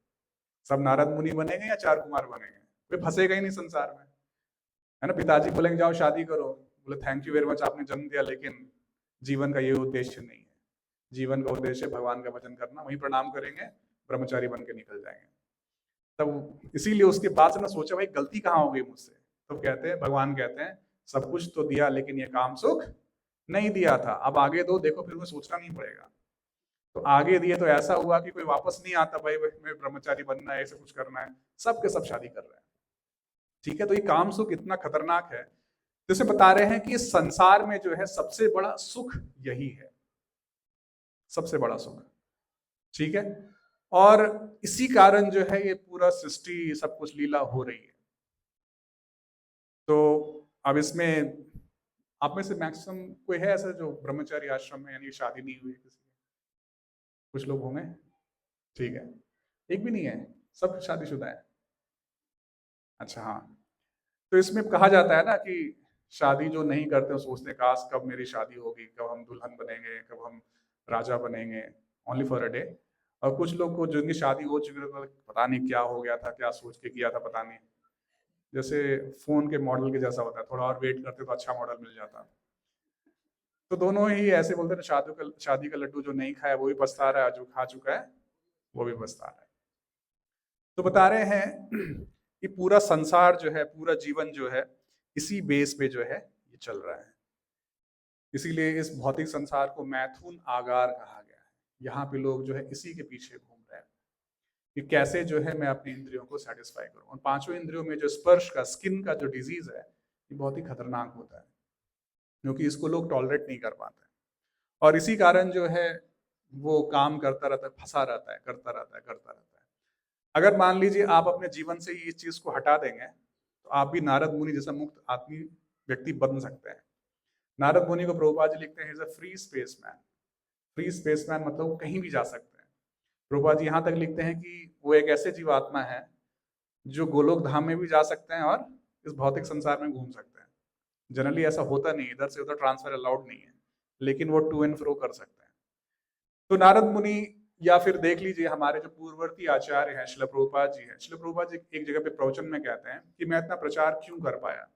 सब नारद मुनि बनेंगे या 4 कुमार बनेंगे, कोई फंसेगा ही नहीं संसार में, है ना। पिताजी बोलेंगे जाओ शादी करो, बोले थैंक यू वेरी मच आपने जन्म दिया, लेकिन जीवन का ये उद्देश्य नहीं है। जीवन का उद्देश्य भगवान का भजन करना, वहीं प्रणाम करेंगे, ब्रह्मचारी बन के निकल जाएंगे। तब इसीलिए उसके बाद से ना सोचा भाई गलती कहाँ हो गई मुझसे। तो कहते हैं, भगवान कहते हैं सब कुछ तो दिया लेकिन ये काम सुख नहीं दिया था, अब आगे दो, देखो फिर मैं सोचना नहीं पड़ेगा। तो आगे दिए तो ऐसा हुआ कि कोई वापस नहीं आता, भाई मैं ब्रह्मचारी बनना है, ऐसे कुछ करना है, सब के सब शादी कर रहे हैं। ठीक है, तो ये काम सुख इतना खतरनाक है, जैसे बता रहे हैं कि इस संसार में जो है सबसे बड़ा सुख यही है, सबसे बड़ा सुख। ठीक है, और इसी कारण जो है ये पूरा सृष्टि, सब कुछ लीला हो रही है। तो अब इसमें आप में से मैक्सिमम कोई है ऐसा जो ब्रह्मचारी आश्रम में, यानी शादी नहीं हुई किसी की? कुछ लोग होंगे, ठीक है, एक भी नहीं है, सब शादीशुदा है। अच्छा हाँ, तो इसमें कहा जाता है ना कि शादी जो नहीं करते सोचते काश कब मेरी शादी होगी, कब हम दुल्हन बनेंगे, कब हम राजा बनेंगे, ओनली फॉर अ डे। और कुछ लोग को जिनकी शादी हो चुकी है पता नहीं क्या हो गया था, क्या सोच के किया था पता नहीं, जैसे फोन के मॉडल के जैसा होता है, थोड़ा और वेट करते तो अच्छा मॉडल मिल जाता। तो दोनों ही ऐसे बोलते हैं, शादी का लड्डू जो नहीं खाया वो भी पछता रहा है, जो खा चुका है वो भी पछता रहा है। तो बता रहे हैं कि पूरा संसार जो है, पूरा जीवन जो है, इसी बेस पे जो है ये चल रहा है। इसीलिए इस भौतिक संसार को मैथुन आगार कहा गया है। यहाँ पे लोग जो है इसी के पीछे घूम रहे हैं कि कैसे जो है मैं अपनी इंद्रियों को सेटिस्फाई करूं। और पांचों इंद्रियों में जो स्पर्श का, स्किन का जो डिजीज है, ये बहुत ही खतरनाक होता है, क्योंकि इसको लोग टॉलरेट नहीं कर पाते। और इसी कारण जो है वो काम करता रहता है, फंसा रहता है, करता रहता है, करता रहता है। अगर मान लीजिए आप अपने जीवन से ही इस चीज को हटा देंगे तो आप भी नारद मुनि जैसा मुक्त आत्मी व्यक्ति बन सकते हैं। नारद मुनि को प्रभुपाद जी लिखते हैं, is a free space man. Free space man मतलब वो कहीं भी जा सकते हैं। प्रभुपाद जी यहाँ तक लिखते हैं कि वो एक ऐसे जीवात्मा है जो गोलोक धाम में भी जा सकते हैं और इस भौतिक संसार में घूम सकते हैं। जनरली ऐसा होता नहीं, इधर से उधर ट्रांसफर अलाउड नहीं है, लेकिन वो टू एंड फ्रो कर सकते हैं। तो नारद मुनि, या फिर देख लीजिए हमारे जो पूर्ववर्ती आचार्य हैं, श्रील प्रभुपाद जी हैं। श्रील प्रभुपाद जी एक जगह पे प्रवचन में कहते हैं कि मैं इतना प्रचार क्यों कर पाया,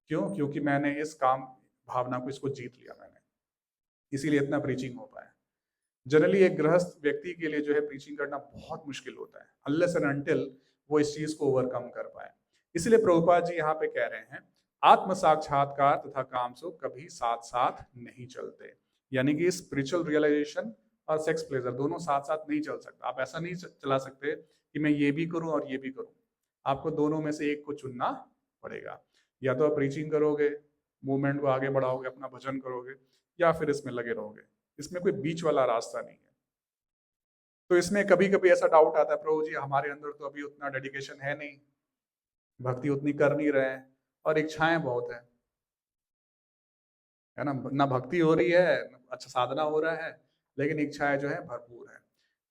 क्योंकि मैंने इस काम भावना को, इसको जीत लिया मैंने, इसीलिए इतना प्रीचिंग हो पाया। जनरली एक गृहस्थ व्यक्ति के लिए जो है प्रीचिंग करना बहुत मुश्किल होता है, अनलेस एंड अनटिल वो इस चीज को ओवरकम कर पाए। इसलिए प्रभुपाद जी यहाँ पे कह रहे हैं, आत्म साक्षात्कार तथा काम सुख कभी साथ साथ नहीं चलते। यानी कि स्पिरिचुअल रियलाइजेशन और सेक्स प्लेजर दोनों साथ साथ नहीं चल सकता। आप ऐसा नहीं चला सकते कि मैं ये भी करूं और ये भी करूं। आपको दोनों में से एक को चुनना पड़ेगा। या तो आप प्रीचिंग करोगे, मूवमेंट को आगे बढ़ाओगे, अपना भजन करोगे, या फिर इसमें लगे रहोगे। इसमें कोई बीच वाला रास्ता नहीं है। तो इसमें कभी कभी ऐसा डाउट आता है, प्रभु जी हमारे अंदर तो अभी उतना डेडिकेशन है नहीं, भक्ति उतनी कर नहीं रहे हैं, और इच्छाएं बहुत है ना, ना भक्ति हो रही है, अच्छा साधना हो रहा है, लेकिन इच्छाएं जो है भरपूर है।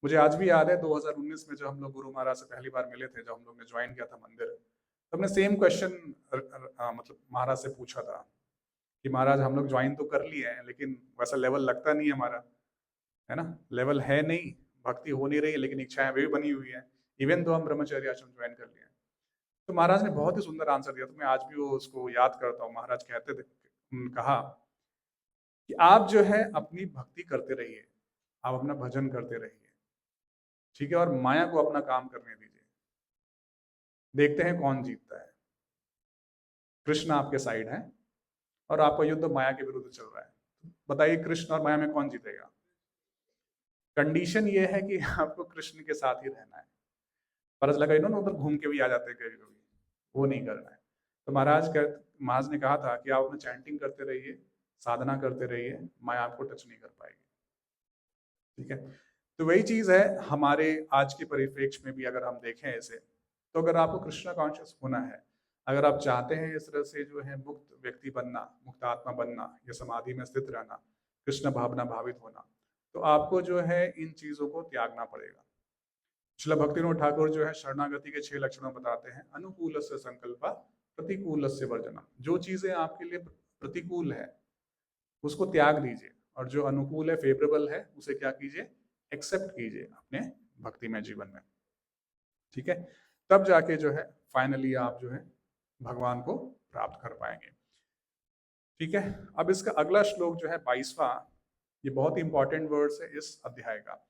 मुझे आज भी याद है 2019 में जब हम लोग गुरु महाराज से पहली बार मिले थे, जब हम लोग ने ज्वाइन किया था मंदिर, तो हमने सेम क्वेश्चन मतलब महाराज से पूछा था कि महाराज हम लोग ज्वाइन तो कर लिए हैं, लेकिन वैसा लेवल लगता नहीं है हमारा, है ना, लेवल है नहीं, भक्ति हो नहीं रही है, लेकिन इच्छाएं भी बनी हुई है, इवन तो हम ब्रह्मचर्य आश्रम ज्वाइन कर लिए। तो महाराज ने बहुत ही सुंदर आंसर दिया, तो मैं आज भी वो उसको याद करता हूँ। महाराज कहते थे, कहा कि आप जो है अपनी भक्ति करते रहिए, आप अपना भजन करते रहिए, ठीक है, और माया को अपना काम करने दीजिए, देखते हैं कौन जीतता है। कृष्ण आपके साइड है और आपका युद्ध माया के विरुद्ध चल रहा है। बताइए कृष्ण और माया में कौन जीतेगा? कंडीशन ये है कि आपको कृष्ण के साथ ही रहना है। फर्ज लगा इन्होंने उधर घूम के भी आ जाते हैं कभी कभी, वो नहीं करना है। तो महाराज ने कहा था कि आप अपना चैंटिंग करते रहिए, साधना करते रहिए, माया आपको टच नहीं कर पाएगी, ठीक है। तो वही चीज है हमारे आज के परिप्रेक्ष्य में भी, अगर हम देखें ऐसे, तो अगर आपको कृष्ण कॉन्शियस होना है, अगर आप चाहते हैं इस तरह से जो है मुक्त व्यक्ति बनना, मुक्त आत्मा बनना, या समाधि में स्थित रहना, कृष्ण भावना भावित होना, तो आपको जो है इन चीजों को त्यागना पड़ेगा। श्रील भक्तिविनोद ठाकुर जो है शरणागति के 6 लक्षणों बताते हैं। अनुकूल से संकल्प, प्रतिकूल से वर्जनम। जो चीजें आपके लिए प्रतिकूल है उसको त्याग दीजिए, और जो अनुकूल है, फेवरेबल है, उसे क्या कीजिए, एक्सेप्ट कीजिए अपने भक्ति में, जीवन में, ठीक है। तब जाके जो है फाइनली आप जो है भगवान को प्राप्त कर पाएंगे, ठीक है। अब इसका अगला श्लोक जो है 22वां, ये बहुत ही इंपॉर्टेंट वर्ड्स है इस अध्याय का।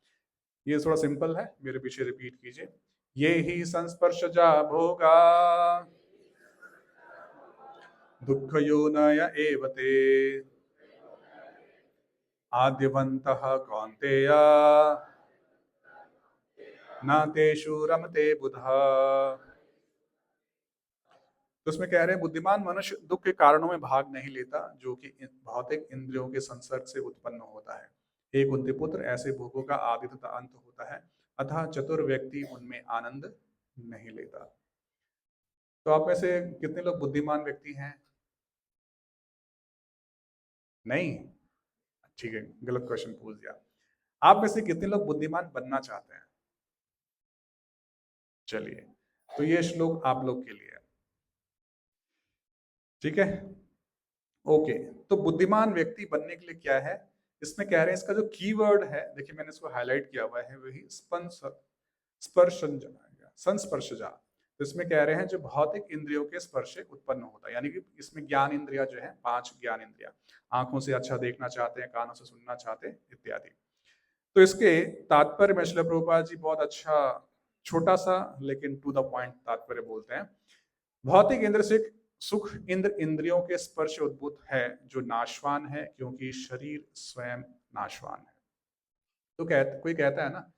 ये थोड़ा सिंपल है, मेरे पीछे रिपीट कीजिए। ये ही संस्पर्शजा भोगा दुःख योनय एव ते आद्यवन्तः कौन्तेय न तेषु रमते बुधः। तो उसमें कह रहे हैं बुद्धिमान मनुष्य दुख के कारणों में भाग नहीं लेता, जो कि भौतिक इंद्रियों के संसर्ग से उत्पन्न होता है। हे कुंती पुत्र, ऐसे भोगों का आदि तथा अंत होता है, अतः चतुर व्यक्ति उनमें आनंद नहीं लेता। तो आप में से कितने लोग बुद्धिमान व्यक्ति हैं? नहीं, ठीक है, गलत क्वेश्चन पूछ दिया। आप में से कितने लोग बुद्धिमान बनना चाहते हैं? चलिए, तो ये श्लोक आप लोग के लिए है, ठीक है। ओके, तो बुद्धिमान व्यक्ति बनने के लिए क्या है, इसमें कह रहे हैं इसका जो कीवर्ड है, देखिए मैंने इसको हाईलाइट किया हुआ है, वही संस्पर्शजा। तो इसमें कह रहे हैं जो भौतिक इंद्रियों के स्पर्श से उत्पन्न होता है, यानी कि इसमें ज्ञान इंद्रिया जो है, 5 ज्ञान इंद्रिया, आंखों से अच्छा देखना चाहते हैं, कानों से सुनना चाहते हैं इत्यादि। तो इसके तात्पर्य में श्रील प्रभुपाद जी बहुत अच्छा छोटा सा लेकिन टू द पॉइंट तात्पर्य बोलते हैं। भौतिक इंद्र से सुख इंद्रियों के स्पर्श उद्भूत है जो नाशवान है, क्योंकि शरीर स्वयं नाशवान है। तो कोई कहता है ना,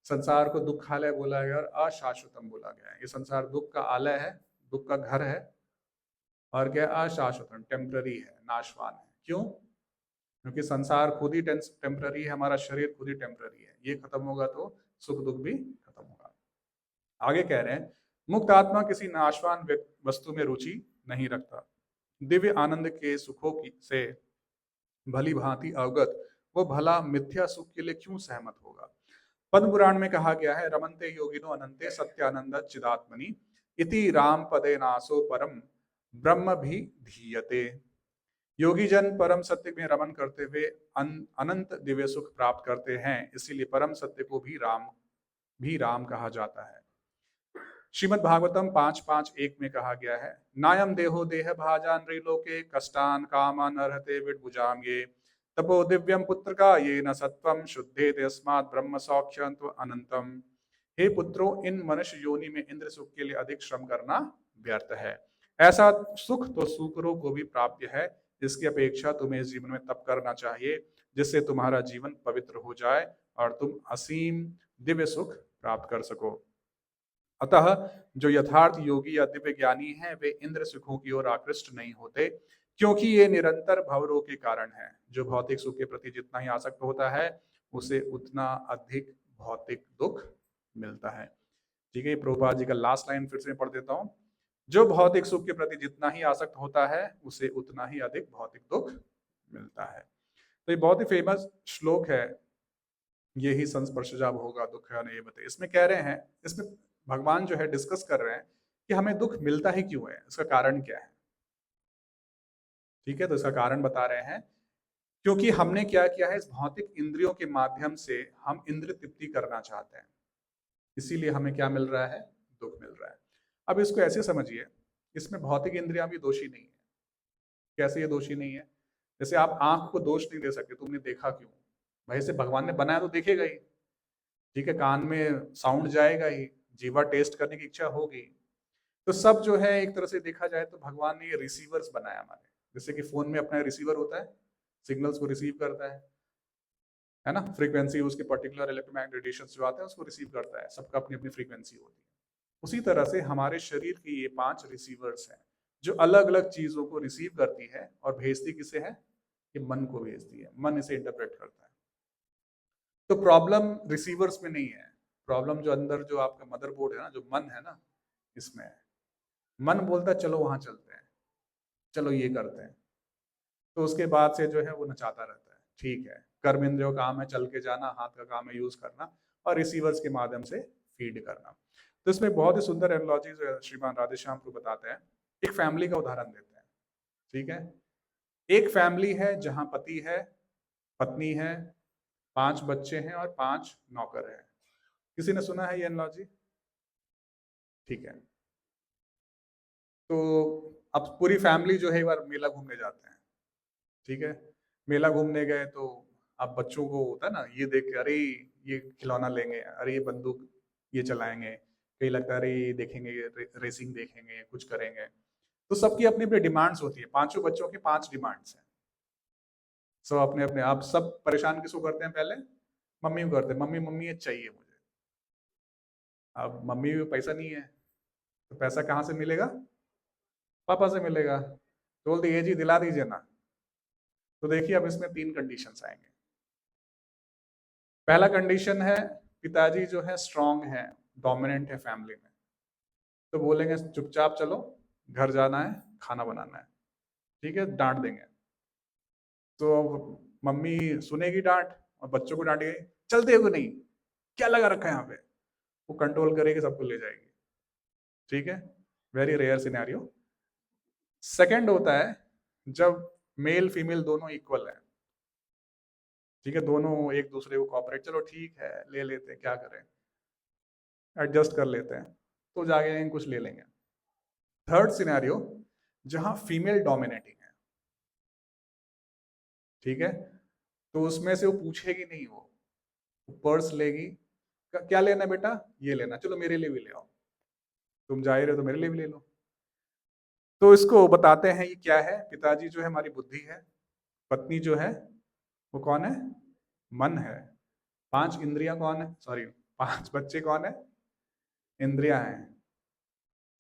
संसार को दुखालय बोला गया और अशाश्वतम बोला गया है। ये संसार दुख का आलय है, दुख का घर है, और क्या अशाश्वतम, टेम्पररी है, नाशवान है। क्यों? क्योंकि संसार खुद ही टेम्पररी है, हमारा शरीर खुद ही टेम्पररी है। ये खत्म होगा तो सुख दुख भी खत्म होगा। आगे कह रहे हैं, मुक्त आत्मा किसी नाशवान वस्तु में रुचि नहीं रखता। दिव्य आनंद के सुखों की से भली भांति अवगत वो भला मिथ्या सुख के लिए क्यों सहमत होगा। पद्म पुराण में कहा गया है, रमन्ते योगिनो अनंते सत्यानंद चिदात्मनि इति राम पदे नासो परम ब्रह्म भी धीयते। योगी जन परम सत्य में रमन करते हुए अनंत दिव्य सुख प्राप्त करते हैं, इसीलिए परम सत्य को भी राम कहा जाता है। श्रीमद् भागवतम 5.5.1 में कहा गया है, नायम देहो देह भाजान लोके कष्टान कामान अर्हते विडभुजांगे तपो दिव्यम पुत्र का ये न सत्वम शुद्धे तस्मात् ब्रह्म सौख्यंत अनंतम। हे पुत्रों, इन मनुष्य योनि में इंद्र सुख के लिए अधिक श्रम करना व्यर्थ है। ऐसा सुख तो सूकरों को भी प्राप्य है, इसकी अपेक्षा तुम्हें इस जीवन में तप करना चाहिए जिससे तुम्हारा जीवन पवित्र हो जाए और तुम असीम दिव्य सुख प्राप्त कर सको। अतः जो यथार्थ योगी या दिव्य ज्ञानी हैं, वे इंद्र सुखों की ओर आकृष्ट नहीं होते, क्योंकि ये निरंतर भवरों के कारण है। जो भौतिक सुख के प्रति जितना ही आसक्त होता है, उसे उतना अधिक भौतिक दुख मिलता है। ठीक है, प्रभुपाद जी का लास्ट लाइन फिर से पढ़ देता हूँ। जो भौतिक सुख के प्रति जितना ही आसक्त होता है, उसे उतना ही अधिक भौतिक दुख मिलता है। तो ये बहुत ही फेमस श्लोक है, यही संस्पर्शजा भोगा दुख है बते। इसमें कह रहे हैं, इसमें भगवान जो है डिस्कस कर रहे हैं कि हमें दुख मिलता ही क्यों है, इसका कारण क्या है। ठीक है, तो इसका कारण बता रहे हैं, क्योंकि हमने क्या किया है, इस भौतिक इंद्रियों के माध्यम से हम इंद्र तृप्ति करना चाहते हैं, इसीलिए हमें क्या मिल रहा है, दुख मिल रहा है। अब इसको ऐसे समझिए, इसमें भौतिक इंद्रियां भी दोषी नहीं है। कैसे ये दोषी नहीं है? जैसे आप आंख को दोष नहीं दे सकते, तुमने देखा क्यों भाई, से भगवान ने बनाया तो देखेगा ही। ठीक है, कान में साउंड जाएगा ही, जीवा टेस्ट करने की इच्छा होगी। तो सब जो है एक तरह से देखा जाए तो भगवान ने ये रिसीवर्स बनाया हमारे, जैसे कि फोन में अपना रिसीवर होता है, सिग्नल्स को रिसीव करता है ना, फ्रीक्वेंसी उसके पर्टिकुलर इलेक्ट्रोमैग्नेटिक रेडिएशंस जो आते हैं उसको रिसीव करता है, सबका अपनी अपनी फ्रीक्वेंसी होती है। उसी तरह से हमारे शरीर की ये 5 रिसीवर्स हैं जो अलग अलग चीजों को रिसीव करती है और भेजती किसे है, कि मन को भेजती है, मन इसे इंटरप्रेट करता है। तो प्रॉब्लम रिसीवर्स में नहीं है, प्रॉब्लम जो अंदर जो आपका मदरबोर्ड है ना, जो मन है ना, इसमें है। मन बोलता है चलो वहां चलते हैं, चलो ये करते हैं, तो उसके बाद से जो है वो नचाता रहता है। ठीक है, कर्म इंद्रियों का काम है चल के जाना, हाथ का काम है यूज करना, और रिसीवर्स के माध्यम से फीड करना। तो इसमें बहुत ही सुंदर एनालॉजी जो श्रीमान राधेश्याम प्रभु बताते हैं, एक फैमिली का उदाहरण देते हैं। ठीक है, एक फैमिली है जहां पति है, पत्नी है, 5 बच्चे हैं और 5 नौकर हैं। किसी ने सुना है ये एनालॉजी? ठीक है, तो अब पूरी फैमिली जो है एक बार मेला घूमने जाते हैं। ठीक है, मेला घूमने गए तो अब बच्चों को होता है ना, ये देख के अरे ये खिलौना लेंगे, अरे ये बंदूक ये चलाएंगे, कहीं लगता है अरे ये देखेंगे, रेसिंग देखेंगे, कुछ करेंगे। तो सबकी अपनी अपनी डिमांड्स होती है, 5 बच्चों की 5 डिमांड्स हैं। सब अपने अपने, आप सब परेशान किसको करते हैं, पहले मम्मी को करते हैं, मम्मी मम्मी ये चाहिए मुझे। अब मम्मी को पैसा नहीं है, तो पैसा कहाँ से मिलेगा, पापा से मिलेगा। तो बोलते ये जी दिला दीजिए ना। तो देखिए अब इसमें 3 कंडीशंस आएंगे। पहला कंडीशन है, पिताजी जो है स्ट्रांग है, डोमिनेंट है फैमिली में, तो बोलेंगे चुपचाप चलो, घर जाना है, खाना बनाना है। ठीक है, डांट देंगे। तो मम्मी सुनेगी डांट और बच्चों को डांटेगी, चलते हो नहीं, क्या लगा रखा है यहाँ पे, वो कंट्रोल करेगी, सबको ले जाएगी। ठीक है, वेरी रेयर सिनेरियो। सेकंड होता है जब मेल फीमेल दोनों इक्वल है, ठीक है, दोनों एक दूसरे को कॉपरेट, चलो ठीक है ले लेते हैं, क्या करें, एडजस्ट कर लेते हैं, तो जाके कुछ ले लेंगे। थर्ड सिनेरियो, जहां फीमेल डोमिनेटिंग है, ठीक है, तो उसमें से वो पूछेगी नहीं, वो पर्स लेगी, क्या लेना है बेटा, ये लेना, चलो मेरे लिए भी ले आओ, तुम जा ही रहे हो तो मेरे लिए भी ले लो। तो इसको बताते हैं ये क्या है, पिताजी जो है हमारी बुद्धि है, पत्नी जो है वो कौन है, मन है, 5 इंद्रियां कौन है, सॉरी 5 बच्चे कौन है, इंद्रियां हैं,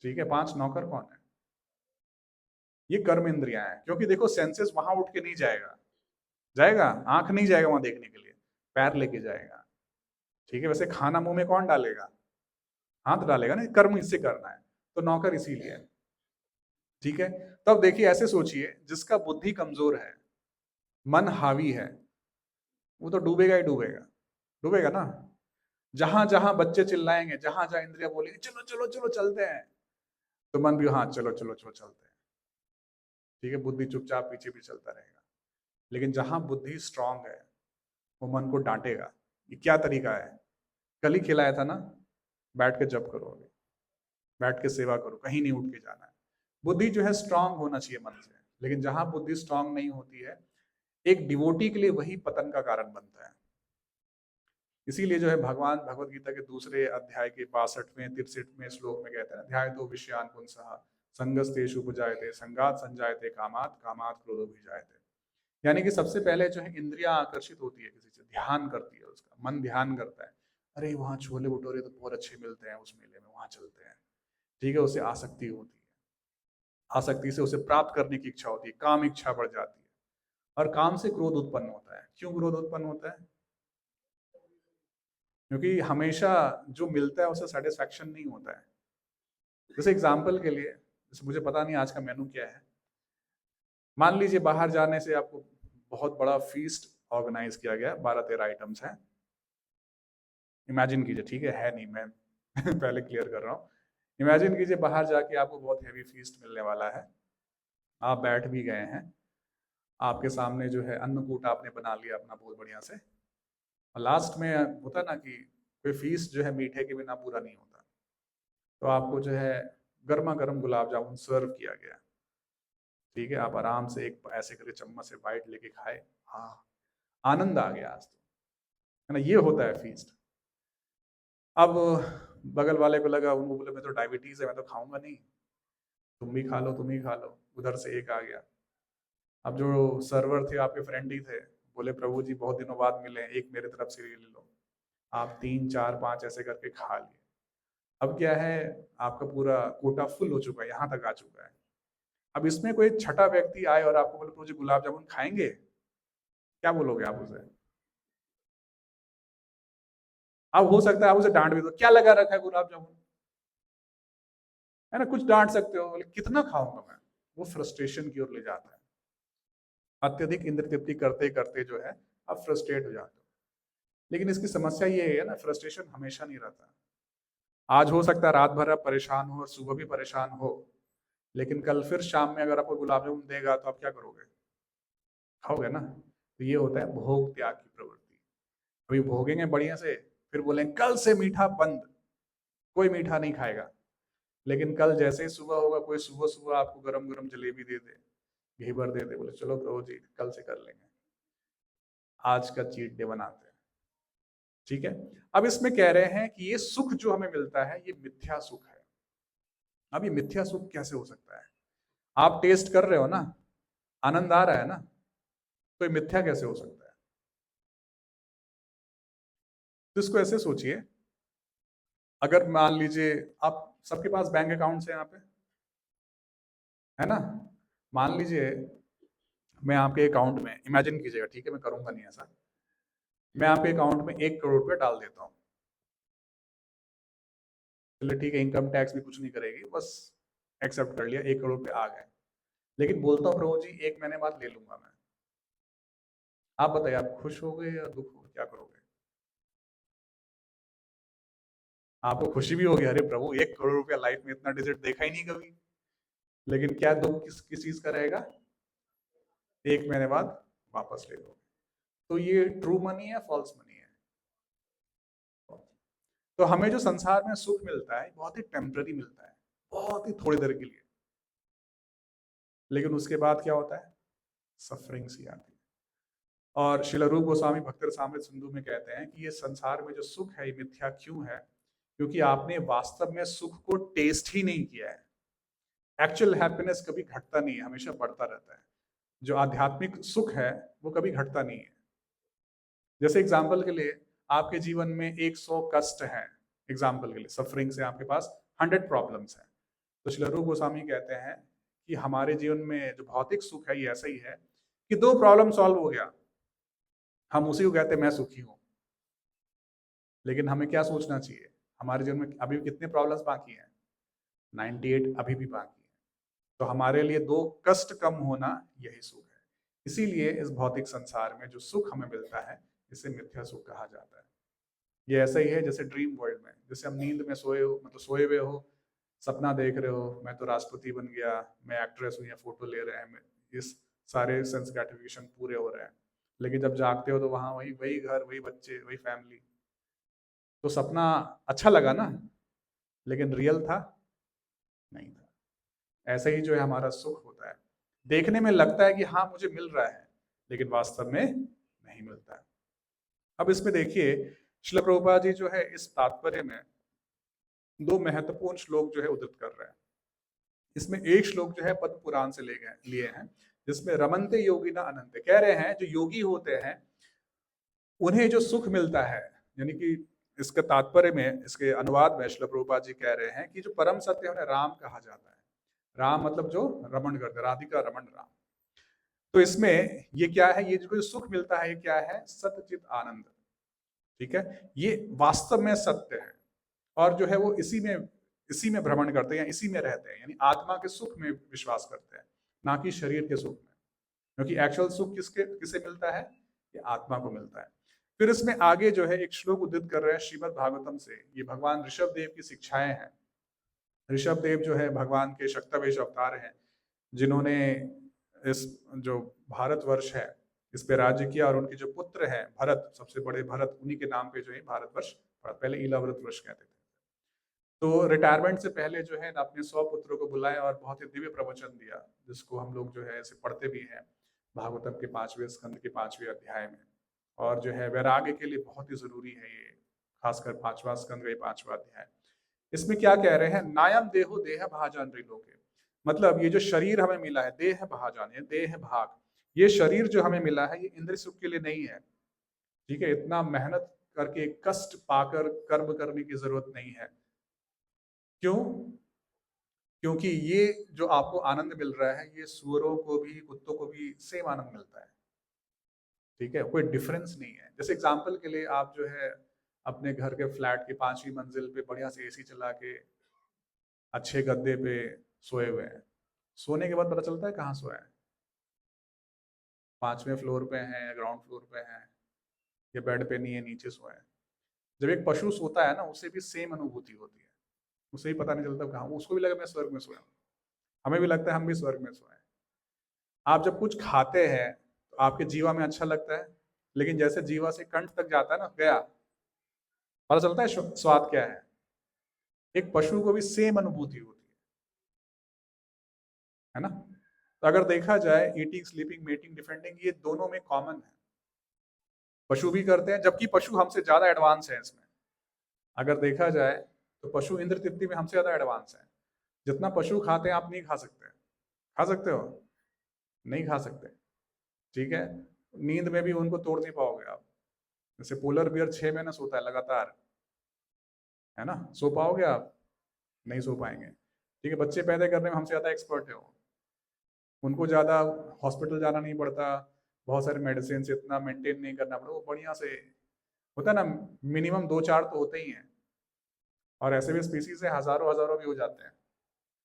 ठीक है, 5 नौकर कौन है, ये कर्म इंद्रियां हैं। क्योंकि देखो सेंसेस वहां उठ के नहीं जाएगा, जाएगा, आंख नहीं जाएगा वहां देखने के लिए, पैर लेके जाएगा, ठीक है। वैसे खाना मुंह में कौन डालेगा, हाथ डालेगा ना, कर्म इससे करना है, तो नौकर इसीलिए है, ठीक है। तब देखिए ऐसे सोचिए, जिसका बुद्धि कमजोर है, मन हावी है, वो तो डूबेगा ही डूबेगा, डूबेगा ना। जहां जहां बच्चे चिल्लाएंगे, जहां जहां इंद्रिया बोलेंगे चलो चलो चलो चलते हैं, तो मन भी हाँ चलो चलो चलो चलते हैं, ठीक है, बुद्धि चुपचाप पीछे भी चलता रहेगा। लेकिन जहां बुद्धि स्ट्रांग है, वो मन को डांटेगा, ये क्या तरीका है, कल ही खिलाया था ना, बैठ के जप करो, अभी बैठ के सेवा करो, कहीं नहीं उठ के जाना है। बुद्धि जो है स्ट्रांग होना चाहिए मन से, लेकिन जहां बुद्धि स्ट्रांग नहीं होती है, एक डिवोटी के लिए वही पतन का कारण बनता है। इसीलिए जो है भगवान भगवत गीता के दूसरे अध्याय के 62वें 63वें श्लोक में कहते हैं, ध्याय तो विषयान पुंसः संगस्तेषु उपजायते संगात संजायते कामात कामात क्रोधो भिजायते। यानी कि सबसे पहले जो है इंद्रियां आकर्षित होती है किसी से, ध्यान करती है, उसका मन ध्यान करता है, अरे वहां छोले भटूरे तो बहुत अच्छे मिलते हैं उस मेले में, वहां चलते हैं, ठीक है, उसे आसक्ति होती है, आसक्ति से उसे प्राप्त करने की इच्छा होती है, काम इच्छा बढ़ जाती है, और काम से क्रोध उत्पन्न होता है। क्यों क्रोध उत्पन्न होता है, क्योंकि हमेशा जो मिलता है उसे सेटिस्फैक्शन नहीं होता है। जैसे एग्जाम्पल के लिए, जैसे मुझे पता नहीं आज का मेनू क्या है, मान लीजिए बाहर जाने से आपको बहुत बड़ा फीस्ट ऑर्गेनाइज किया गया, 12-13 आइटम्स हैं, इमेजिन कीजिए, ठीक है नहीं, मैं पहले क्लियर कर रहा हूँ, इमेजिन कीजिए बाहर जाके आपको बहुत हैवी फीस्ट मिलने वाला है, आप बैठ भी गए हैं, आपके सामने जो है अन्नकूट आपने बना लिया अपना बहुत बढ़िया से, और लास्ट में होता ना कि कोई फीस्ट जो है मीठे के बिना पूरा नहीं होता, तो आपको जो है गर्मा गर्म गुलाब जामुन सर्व किया गया, ठीक है, आप आराम से एक ऐसे करके चम्मच से बाइट लेके खाए, हाँ आनंद आ गया आज तो, है ना, ये होता है फीस्ट। अब बगल वाले को लगा, उनको बोले मैं तो डायबिटीज है, मैं तो खाऊंगा नहीं, तुम भी खा लो तुम ही खा लो, उधर से एक आ गया। अब जो सर्वर थे आपके फ्रेंड ही थे, बोले प्रभु जी बहुत दिनों बाद मिले, एक मेरे तरफ से ले लो, आप 3 4 5 ऐसे करके खा लिए। अब क्या है, आपका पूरा कोटा फुल हो चुका है, यहाँ तक आ चुका है। अब इसमें कोई छठा व्यक्ति आए और आपको बोले प्रभु जी गुलाब जामुन खाएंगे, क्या बोलोगे आप उसे, अब हो सकता है आप उसे डांट भी दो, क्या लगा रखा है गुलाब जामुन, है ना, कुछ डांट सकते हो, बोले कितना खाऊंगा मैं, वो फ्रस्ट्रेशन की ओर ले जाता है। अत्यधिक इंद्र तृप्ति करते करते जो है आप फ्रस्ट्रेट हो जाते हो। लेकिन इसकी समस्या ये है ना, फ्रस्ट्रेशन हमेशा नहीं रहता, आज हो सकता है रात भर आप परेशान हो और सुबह भी परेशान हो, लेकिन कल फिर शाम में अगर आपको गुलाब जामुन देगा तो आप क्या करोगे, खाओगे ना। तो ये होता है भोग त्याग की प्रवृत्ति, अभी भोगेंगे बढ़िया से, फिर बोलेंगे कल से मीठा बंद, कोई मीठा नहीं खाएगा, लेकिन कल जैसे ही सुबह होगा, कोई सुबह सुबह आपको गरम गरम जलेबी दे दे, घी भर दे दे, बोले चलो प्रभु जी कल से कर लेंगे, आज का चीट डे बनाते हैं, ठीक है। अब इसमें कह रहे हैं कि ये सुख जो हमें मिलता है ये मिथ्या सुख है। अब ये मिथ्या सुख कैसे हो सकता है, आप टेस्ट कर रहे हो ना, आनंद आ रहा है ना, तो ये मिथ्या कैसे हो सकता है। तो इसको ऐसे सोचिए, अगर मान लीजिए आप सबके पास बैंक अकाउंट्स है यहाँ पे, है ना, मान लीजिए मैं आपके अकाउंट में, इमेजिन कीजिएगा, ठीक है, मैं करूंगा नहीं ऐसा, मैं आपके अकाउंट में 1 करोड़ रुपए डाल देता हूँ, चलिए ठीक है, इनकम टैक्स भी कुछ नहीं करेगी, बस एक्सेप्ट कर लिया, 1 करोड़ रुपए आ गए, लेकिन बोलता हूँ प्रभु जी 1 महीने बाद ले लूंगा मैं, आप बताइए आप खुश हो गए या दुख हो, क्या करोगे। आपको खुशी भी होगी, अरे प्रभु 1 करोड़ रुपया, लाइफ में इतना डिजिट देखा ही नहीं कभी, लेकिन क्या दुख किस चीज का रहेगा, 1 महीने बाद वापस ले लो। तो ये ट्रू मनी है, फॉल्स मनी है? तो हमें जो संसार में सुख मिलता है बहुत ही टेम्पररी मिलता है, बहुत ही थोड़ी देर के लिए, लेकिन उसके बाद क्या होता है? सफरिंग सी आती है। और श्रील रूप गोस्वामी भक्त रसामृत सिंधु में कहते हैं कि ये संसार में जो सुख है ये मिथ्या क्यों है? क्योंकि आपने वास्तव में सुख को टेस्ट ही नहीं किया है। एक्चुअल हैप्पीनेस कभी घटता नहीं है, हमेशा बढ़ता रहता है। जो आध्यात्मिक सुख है वो कभी घटता नहीं है। जैसे एग्जाम्पल के लिए आपके जीवन में 100 कष्ट हैं, एग्जाम्पल के लिए सफरिंग से आपके पास 100 प्रॉब्लम्स हैं, तो श्रील रूप गोस्वामी कहते हैं कि हमारे जीवन में जो भौतिक सुख है ये ऐसा ही है कि 2 प्रॉब्लम सॉल्व हो गया, हम उसी को कहते हैं मैं सुखी हूं। लेकिन हमें क्या सोचना चाहिए? हमारे जीवन में अभी भी कितने प्रॉब्लम्स बाकी हैं? 98 अभी भी बाकी है। तो हमारे लिए 2 कष्ट कम होना यही सुख है। इसीलिए इस भौतिक संसार में जो सुख हमें मिलता है इसे मिथ्या सुख कहा जाता है। ये ऐसा ही है जैसे ड्रीम वर्ल्ड में, जैसे हम नींद में सोए हो, मतलब सोए हुए हो, सपना देख रहे हो मैं तो राष्ट्रपति बन गया, मैं एक्ट्रेस हूँ, या फोटो ले रहे हैं, इस सारे सेंस ग्रेटिफिकेशन पूरे हो रहे हैं, लेकिन जब जागते हो तो वहां वही घर, वही बच्चे, वही फैमिली। तो सपना अच्छा लगा ना, लेकिन रियल था नहीं था। ऐसे ही जो है हमारा सुख होता है, देखने में लगता है कि हाँ मुझे मिल रहा है, लेकिन वास्तव में नहीं मिलता है। अब इसमें देखिए श्रील प्रभुपाद जी जो है इस तात्पर्य में 2 महत्वपूर्ण श्लोक जो है उद्धृत कर रहे हैं। इसमें एक श्लोक जो है पद्म पुराण से लिए हैं, जिसमें रमनते योगी ना अनंत, कह रहे हैं जो योगी होते हैं उन्हें जो सुख मिलता है, यानी कि इसका तात्पर्य में, इसके अनुवाद में श्रील प्रभुपाद जी कह रहे हैं कि जो परम सत्य है उन्हें राम कहा जाता है। राम मतलब जो रमण करते, राधिका रमण राम। तो इसमें ये क्या है, ये जो सुख मिलता है ये क्या है? सत्यचित आनंद। ठीक है, ये वास्तव में सत्य है, और जो है वो इसी में भ्रमण करते हैं, इसी में रहते हैं, यानी आत्मा के सुख में विश्वास करते हैं, ना कि शरीर के सुख में। क्योंकि एक्चुअल सुख किसे मिलता है? ये आत्मा को मिलता है। फिर इसमें आगे जो है एक श्लोक उद्धृत कर रहे हैं श्रीमद् भागवतम से। ये भगवान ऋषभ देव की शिक्षाएं हैं। ऋषभ देव जो है भगवान के शक्तावेश अवतार हैं, जिन्होंने इस जो भारतवर्ष है इस पे राज्य किया, और उनके जो पुत्र हैं भरत, सबसे बड़े भरत, उन्हीं के नाम पे जो है भारतवर्ष, पहले इलाव्रत वर्ष कहते थे। तो रिटायरमेंट से पहले जो है अपने 100 पुत्रों को बुलाया और बहुत ही दिव्य प्रवचन दिया, जिसको हम लोग जो है ऐसे पढ़ते भी हैं भागवतम के 5वें स्कंद के 5वें अध्याय में। और जो है वैराग्य के लिए बहुत ही जरूरी है ये, खासकर 5वां स्कंद का 5वां अध्याय। इसमें क्या कह रहे हैं? नायम देहो देह भाजान त्रिलोके, मतलब ये जो शरीर हमें मिला है, देह भाजान, ये देह भाग, ये शरीर जो हमें मिला है ये इंद्रिय सुख के लिए नहीं है। ठीक है, इतना मेहनत करके कष्ट पाकर कर्म करने की जरूरत नहीं है। क्यों? क्योंकि ये जो आपको आनंद मिल रहा है ये सूअरों को भी, कुत्तों को भी सेम आनंद मिलता है। ठीक है, कोई डिफरेंस नहीं है। जैसे एग्जांपल के लिए आप जो है अपने घर के फ्लैट की 5वीं मंजिल पे बढ़िया से एसी चला के अच्छे गद्दे पे सोए हुए हैं, सोने के बाद पता चलता है कहाँ सोए हैं, 5वें फ्लोर पे हैं या ग्राउंड फ्लोर पे हैं, या बेड पे नहीं है, नीचे सोए हैं। जब एक पशु सोता है ना, उसे भी सेम अनुभूति होती है, उसे भी पता नहीं चलता कहाँ, उसको भी लगा मैं स्वर्ग में सोया हूँ, हमें भी लगता है हम भी स्वर्ग में सोए हैं। आप जब कुछ खाते हैं तो आपके जीवा में अच्छा लगता है, लेकिन जैसे जीवा से कंठ तक जाता है ना, गया, पता चलता है स्वाद क्या है। एक पशु को भी सेम अनुभूति होती है ना। तो अगर देखा जाए ईटिंग, स्लीपिंग, मेटिंग, डिफेंडिंग, ये दोनों में कॉमन है, पशु भी करते हैं, जबकि पशु हमसे ज्यादा एडवांस है इसमें। अगर देखा जाए तो पशु इंद्र तृप्ति में हमसे ज्यादा एडवांस है। जितना पशु खाते हैं आप नहीं खा सकते। खा सकते हो? नहीं खा सकते। ठीक है, नींद में भी उनको तोड़ नहीं पाओगे आप। जैसे पोलर बियर 6 महीने सोता है लगातार, है ना, सो पाओगे आप? नहीं सो पाएंगे। ठीक है, बच्चे पैदा करने में हमसे ज्यादा एक्सपर्ट है वो, उनको ज्यादा हॉस्पिटल जाना नहीं पड़ता, बहुत सारे मेडिसिन से इतना मेंटेन नहीं करना पड़ता, वो बढ़िया से होता है ना, मिनिमम 2-4 तो होते ही हैं। और ऐसे भी स्पीसीज है हजारों हजारों भी हो जाते हैं,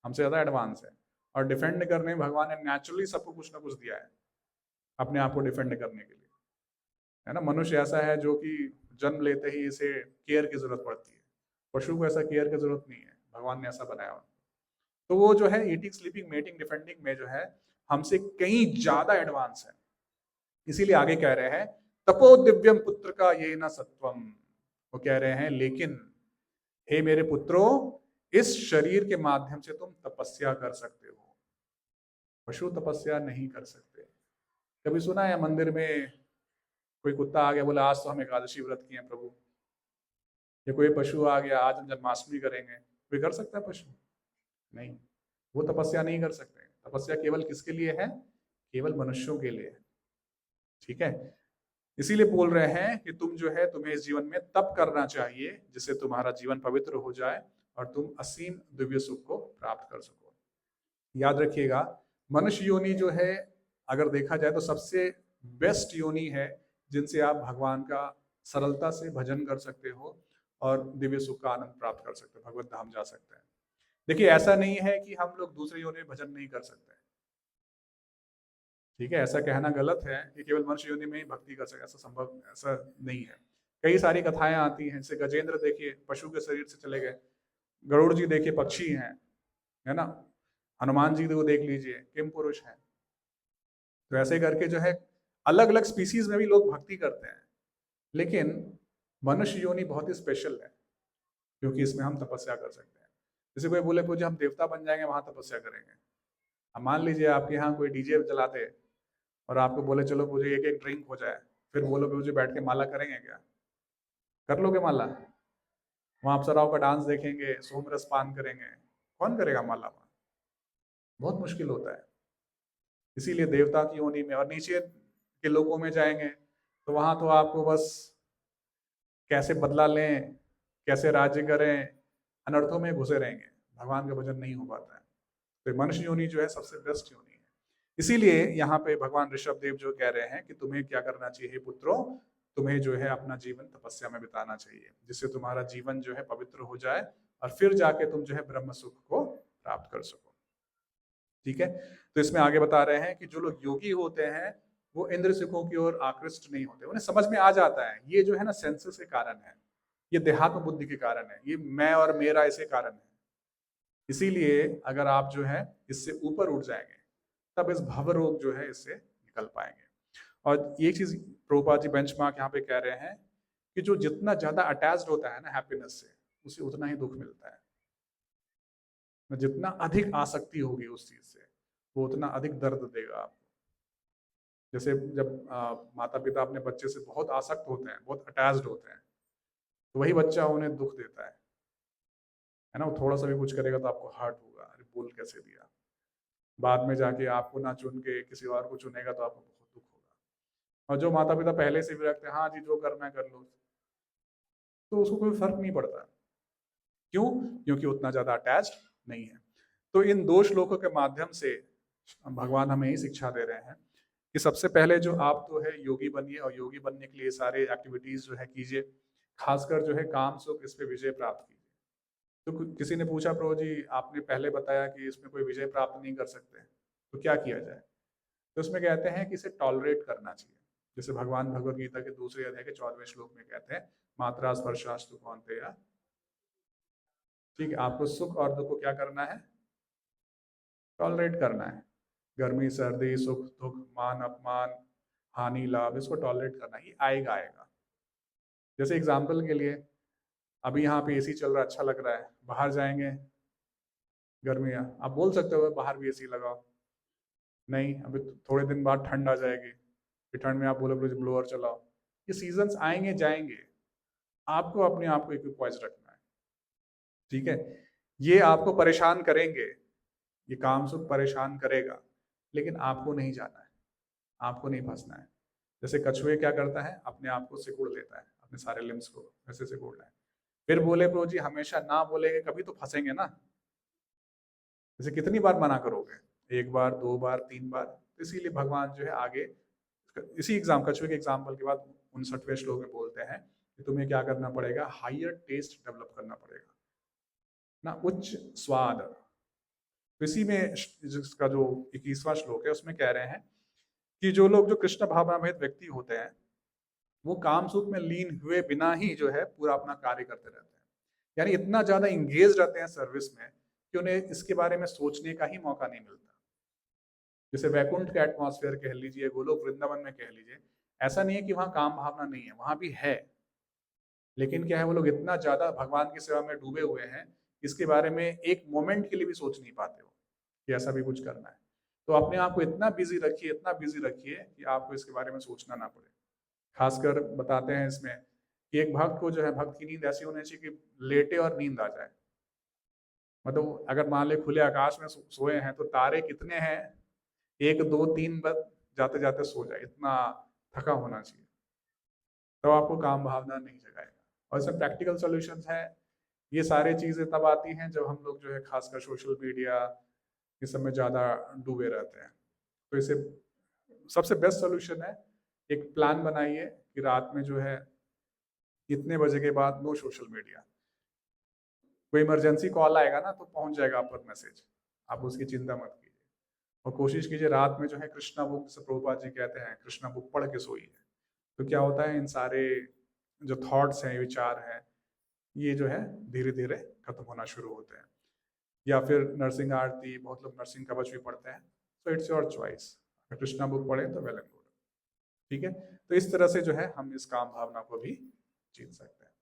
हमसे ज्यादा एडवांस है। और डिफेंड करने में भगवान ने नेचुरली सबको कुछ ना कुछ दिया है अपने आप को डिफेंड करने के लिए, है ना। मनुष्य ऐसा है जो कि जन्म लेते ही इसे केयर की जरूरत पड़ती है, पशु को ऐसा केयर की जरूरत नहीं है, भगवान ने ऐसा बनाया उनको। तो वो जो है ईटिंग, स्लीपिंग, मेटिंग, डिफेंडिंग में जो है हमसे कहीं ज्यादा एडवांस है। इसीलिए आगे कह रहे हैं तपो दिव्यम पुत्र का ये न सत्वम। वो कह रहे हैं लेकिन हे मेरे पुत्रों, इस शरीर के माध्यम से तुम तपस्या कर सकते हो, पशु तपस्या नहीं कर सकते। कभी सुना है मंदिर में कोई कुत्ता आ गया, बोला आज तो हम एकादशी व्रत किए हैं प्रभु, या कोई पशु आ गया आज हम जन्माष्टमी करेंगे? कोई कर सकता है पशु? नहीं, वो तपस्या नहीं कर सकते। तपस्या केवल किसके लिए है? केवल मनुष्यों के लिए है। ठीक है, इसीलिए बोल रहे हैं कि तुम जो है, तुम्हें इस जीवन में तप करना चाहिए जिससे तुम्हारा जीवन पवित्र हो जाए और तुम असीम दिव्य सुख को प्राप्त कर सको। याद रखिएगा, मनुष्य योनि जो है अगर देखा जाए तो सबसे बेस्ट योनि है जिनसे आप भगवान का सरलता से भजन कर सकते हो और दिव्य सुख का आनंद प्राप्त कर सकते हो, भगवत धाम जा सकते हैं। देखिए, ऐसा नहीं है कि हम लोग दूसरे योनि में भजन नहीं कर सकते, ठीक है, ऐसा कहना गलत है कि केवल मनुष्य योनि में ही भक्ति कर सकते, ऐसा संभव ऐसा नहीं है। कई सारी कथाएं आती हैं, जैसे गजेंद्र देखिए पशु के शरीर से चले गए, गरुड़ जी देखिए पक्षी हैं, है ना, हनुमान जी को देख लीजिए किम पुरुष हैं। तो ऐसे करके जो है अलग अलग स्पीसीज में भी लोग भक्ति करते हैं, लेकिन मनुष्य योनि बहुत ही स्पेशल है क्योंकि इसमें हम तपस्या कर सकते हैं। जैसे कोई बोले पूजे हम देवता बन जाएंगे, वहां तपस्या करेंगे। अब मान लीजिए आपके यहाँ कोई डीजे चलाते और आपको बोले चलो मुझे एक एक ड्रिंक हो जाए, फिर बोलो मुझे बैठ के माला करेंगे क्या? कर लोगे माला? वहां अप्सराओं का डांस देखेंगे, सोमरस पान करेंगे, कौन करेगा माला? वहां बहुत मुश्किल होता है। इसीलिए देवता की योनि में और नीचे के लोगों में जाएंगे तो वहां तो आपको बस कैसे बदला लें, कैसे राज्य करें, अनर्थों में घुसे रहेंगे, भगवान का भजन नहीं हो पाता है। तो मनुष्य योनि जो है सबसे बेस्ट योनि है। इसीलिए यहाँ पे भगवान ऋषभ देव जो कह रहे हैं कि तुम्हें क्या करना चाहिए पुत्रों, तुम्हें जो है अपना जीवन तपस्या में बिताना चाहिए जिससे तुम्हारा जीवन जो है पवित्र हो जाए और फिर जाके तुम जो है ब्रह्म सुख को प्राप्त कर सको। ठीक है, तो इसमें आगे बता रहे हैं कि जो लोग योगी होते हैं वो इंद्र सुखों की ओर आकृष्ट नहीं होते, उन्हें समझ में आ जाता है ये जो है ना सेंसेस के कारण है, ये देहात्म बुद्धि के कारण है, ये मैं और मेरा ऐसे कारण है। इसीलिए अगर आप जो है इससे ऊपर उठ जाएंगे तब इस भव रोग जो है इससे निकल पाएंगे। और ये चीज प्रभुपाद जी बेंचमार्क यहाँ पे कह रहे हैं कि जो जितना ज्यादा अटैच्ड होता है ना हैप्पीनेस से, उसे उतना ही दुख मिलता है। जितना अधिक आसक्ति होगी उस चीज से वो उतना अधिक दर्द देगा आपको। जैसे जब माता पिता अपने बच्चे से बहुत आसक्त होते हैं, बहुत अटैच्ड होते हैं, तो वही बच्चा उन्हें दुख देता है ना। वो थोड़ा सा भी कुछ करेगा तो आपको हर्ट होगा, अरे बोल कैसे दिया। बाद में जाके आपको ना चुन के किसी और को चुनेगा तो आपको बहुत दुख होगा। और जो माता पिता पहले से भी रखते हैं, हाँ जी जो करना है कर लो, तो उसको कोई फर्क नहीं पड़ता। क्यों? क्योंकि उतना ज्यादा अटैच्ड नहीं है। तो इन दो श्लोकों के माध्यम से भगवान हमें ही शिक्षा दे रहे हैं कि सबसे पहले जो आप तो है योगी बनिए और योगी बनने के लिए सारे एक्टिविटीज जो है कीजिए, खासकर जो है काम सुख इस पे विजय प्राप्त कीजिए। तो किसी ने पूछा प्रभु जी आपने पहले बताया कि इसमें कोई विजय प्राप्त नहीं कर सकते, तो क्या किया जाए? तो उसमें कहते हैं कि इसे टॉलरेट करना चाहिए। जैसे भगवान भगवद गीता के दूसरे अध्याय के 14वें श्लोक में कहते हैं मात्रा स्पर्शास्तु कौन्तेय। ठीक है, आपको सुख और दुख को क्या करना है? टॉलरेट करना है। गर्मी सर्दी सुख दुख मान अपमान हानि लाभ, इसको टॉलरेट करना ही आएगा। जैसे एग्जाम्पल के लिए अभी यहाँ पे एसी चल रहा है, अच्छा लग रहा है, बाहर जाएंगे गर्मियाँ, आप बोल सकते हो बाहर भी एसी लगाओ, नहीं अभी थोड़े दिन बाद ठंड आ जाएगी, फिर ठंड में आप बोलोगे ब्लोअर चलाओ। ये सीजन्स आएंगे जाएंगे, आपको अपने आप को इक्विपाइज रखना है। ठीक है, ये आपको परेशान करेंगे, ये काम सुख परेशान करेगा, लेकिन आपको नहीं जाना है, आपको नहीं फंसना है। जैसे कछुए क्या करता है, अपने आप को सिकुड़ लेता है, अपने सारे लिम्स को वैसे सिकुड़ना है। फिर बोले प्रभु जी हमेशा ना बोलेंगे कभी तो फंसेंगे ना। जैसे कितनी बार मना करोगे, एक बार दो बार तीन बार। इसीलिए भगवान जो है आगे इसी कछुए के एग्जाम्पल के बाद 59वें श्लोक में बोलते हैं कि तुम्हें क्या करना पड़ेगा, हायर टेस्ट डेवलप करना पड़ेगा ना, उच्च स्वाद। इसी में जिसका जो 21वां श्लोक है उसमें कह रहे हैं कि जो लोग जो कृष्ण भावनामृत व्यक्ति होते हैं वो काम सुख में लीन हुए बिना ही जो है पूरा अपना कार्य करते रहते हैं, यानी इतना ज्यादा इंगेज रहते हैं सर्विस में कि उन्हें इसके बारे में सोचने का ही मौका नहीं मिलता। जैसे वैकुंठ के एटमॉस्फेयर कह लीजिए, गोलोक वृंदावन में कह लीजिए, ऐसा नहीं है कि वहाँ काम भावना नहीं है, वहाँ भी है, लेकिन क्या है वो लोग इतना ज्यादा भगवान की सेवा में डूबे हुए हैं, इसके बारे में एक मोमेंट के लिए भी सोच नहीं पाते हो कि ऐसा भी कुछ करना है। तो अपने आप को इतना बिजी रखिए, इतना बिजी रखिए कि आपको इसके बारे में सोचना ना पड़े। खासकर बताते हैं इसमें कि एक भक्त को जो है, भक्त की नींद ऐसी होनी चाहिए कि लेटे और नींद आ जाए। मतलब अगर मान ले खुले आकाश में सोए हैं तो तारे कितने हैं, 1 2 3 बस जाते जाते सो जाए, इतना थका होना चाहिए, तो आपको काम भावना नहीं जगाएगा। और इसमें प्रैक्टिकल सॉल्यूशंस हैं। ये सारी चीजें तब आती हैं जब हम लोग जो है खासकर सोशल मीडिया इस सब में ज्यादा डूबे रहते हैं। तो इसे सबसे बेस्ट सोल्यूशन है, एक प्लान बनाइए कि रात में जो है इतने बजे के बाद नो सोशल मीडिया। कोई इमरजेंसी कॉल आएगा ना तो पहुंच जाएगा आप पर मैसेज, आप उसकी चिंता मत कीजिए। और कोशिश कीजिए रात में जो है कृष्णा बुक, जैसे प्रभुपाद जी कहते हैं, कृष्णा बुक पढ़ के सोइए। तो क्या होता है, इन सारे जो थॉट्स हैं, विचार हैं, ये जो है धीरे धीरे खत्म होना शुरू होते हैं। या फिर नरसिंह आरती, बहुत लोग नरसिंह कवच भी पढ़ते हैं, तो इट्स योर चॉइस। अगर कृष्णा बुक पढ़े तो वेल एंड गुड, ठीक है। तो इस तरह से जो है हम इस काम भावना को भी जीत सकते हैं,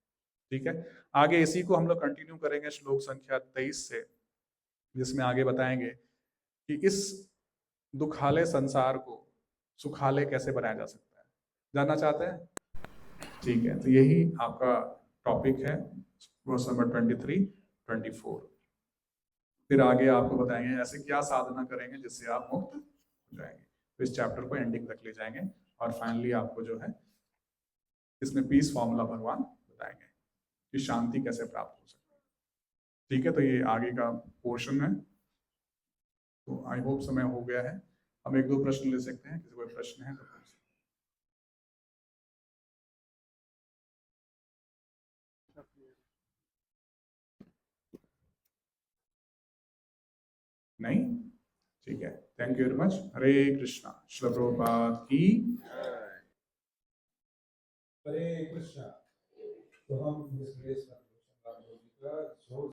ठीक है। आगे इसी को हम लोग कंटिन्यू करेंगे श्लोक संख्या 23 से, जिसमें आगे बताएंगे कि इस दुखालय संसार को सुखालय कैसे बनाया जा सकता है। जानना चाहते हैं? ठीक है, तो यही आपका टॉपिक है, वर्स नंबर 23 24। फिर आगे आपको बताएंगे ऐसे क्या साधना करेंगे जिससे आप मुक्त हो जाएंगे। तो इस चैप्टर को एंडिंग तक ले जाएंगे और फाइनली आपको जो है इसमें पीस फॉर्मूला भगवान बताएंगे कि शांति कैसे प्राप्त हो सकती है, ठीक है। तो ये आगे का पोर्शन है। तो आई होप समय हो गया है, हम 1 2 प्रश्न ले सकते हैं, किसी कोई प्रश्न है तो पूछ सकते हैं। नहीं, ठीक है, थैंक यू वेरी मच। हरे कृष्णा। श्रील प्रभुपाद की। हरे कृष्णा। तो हम इस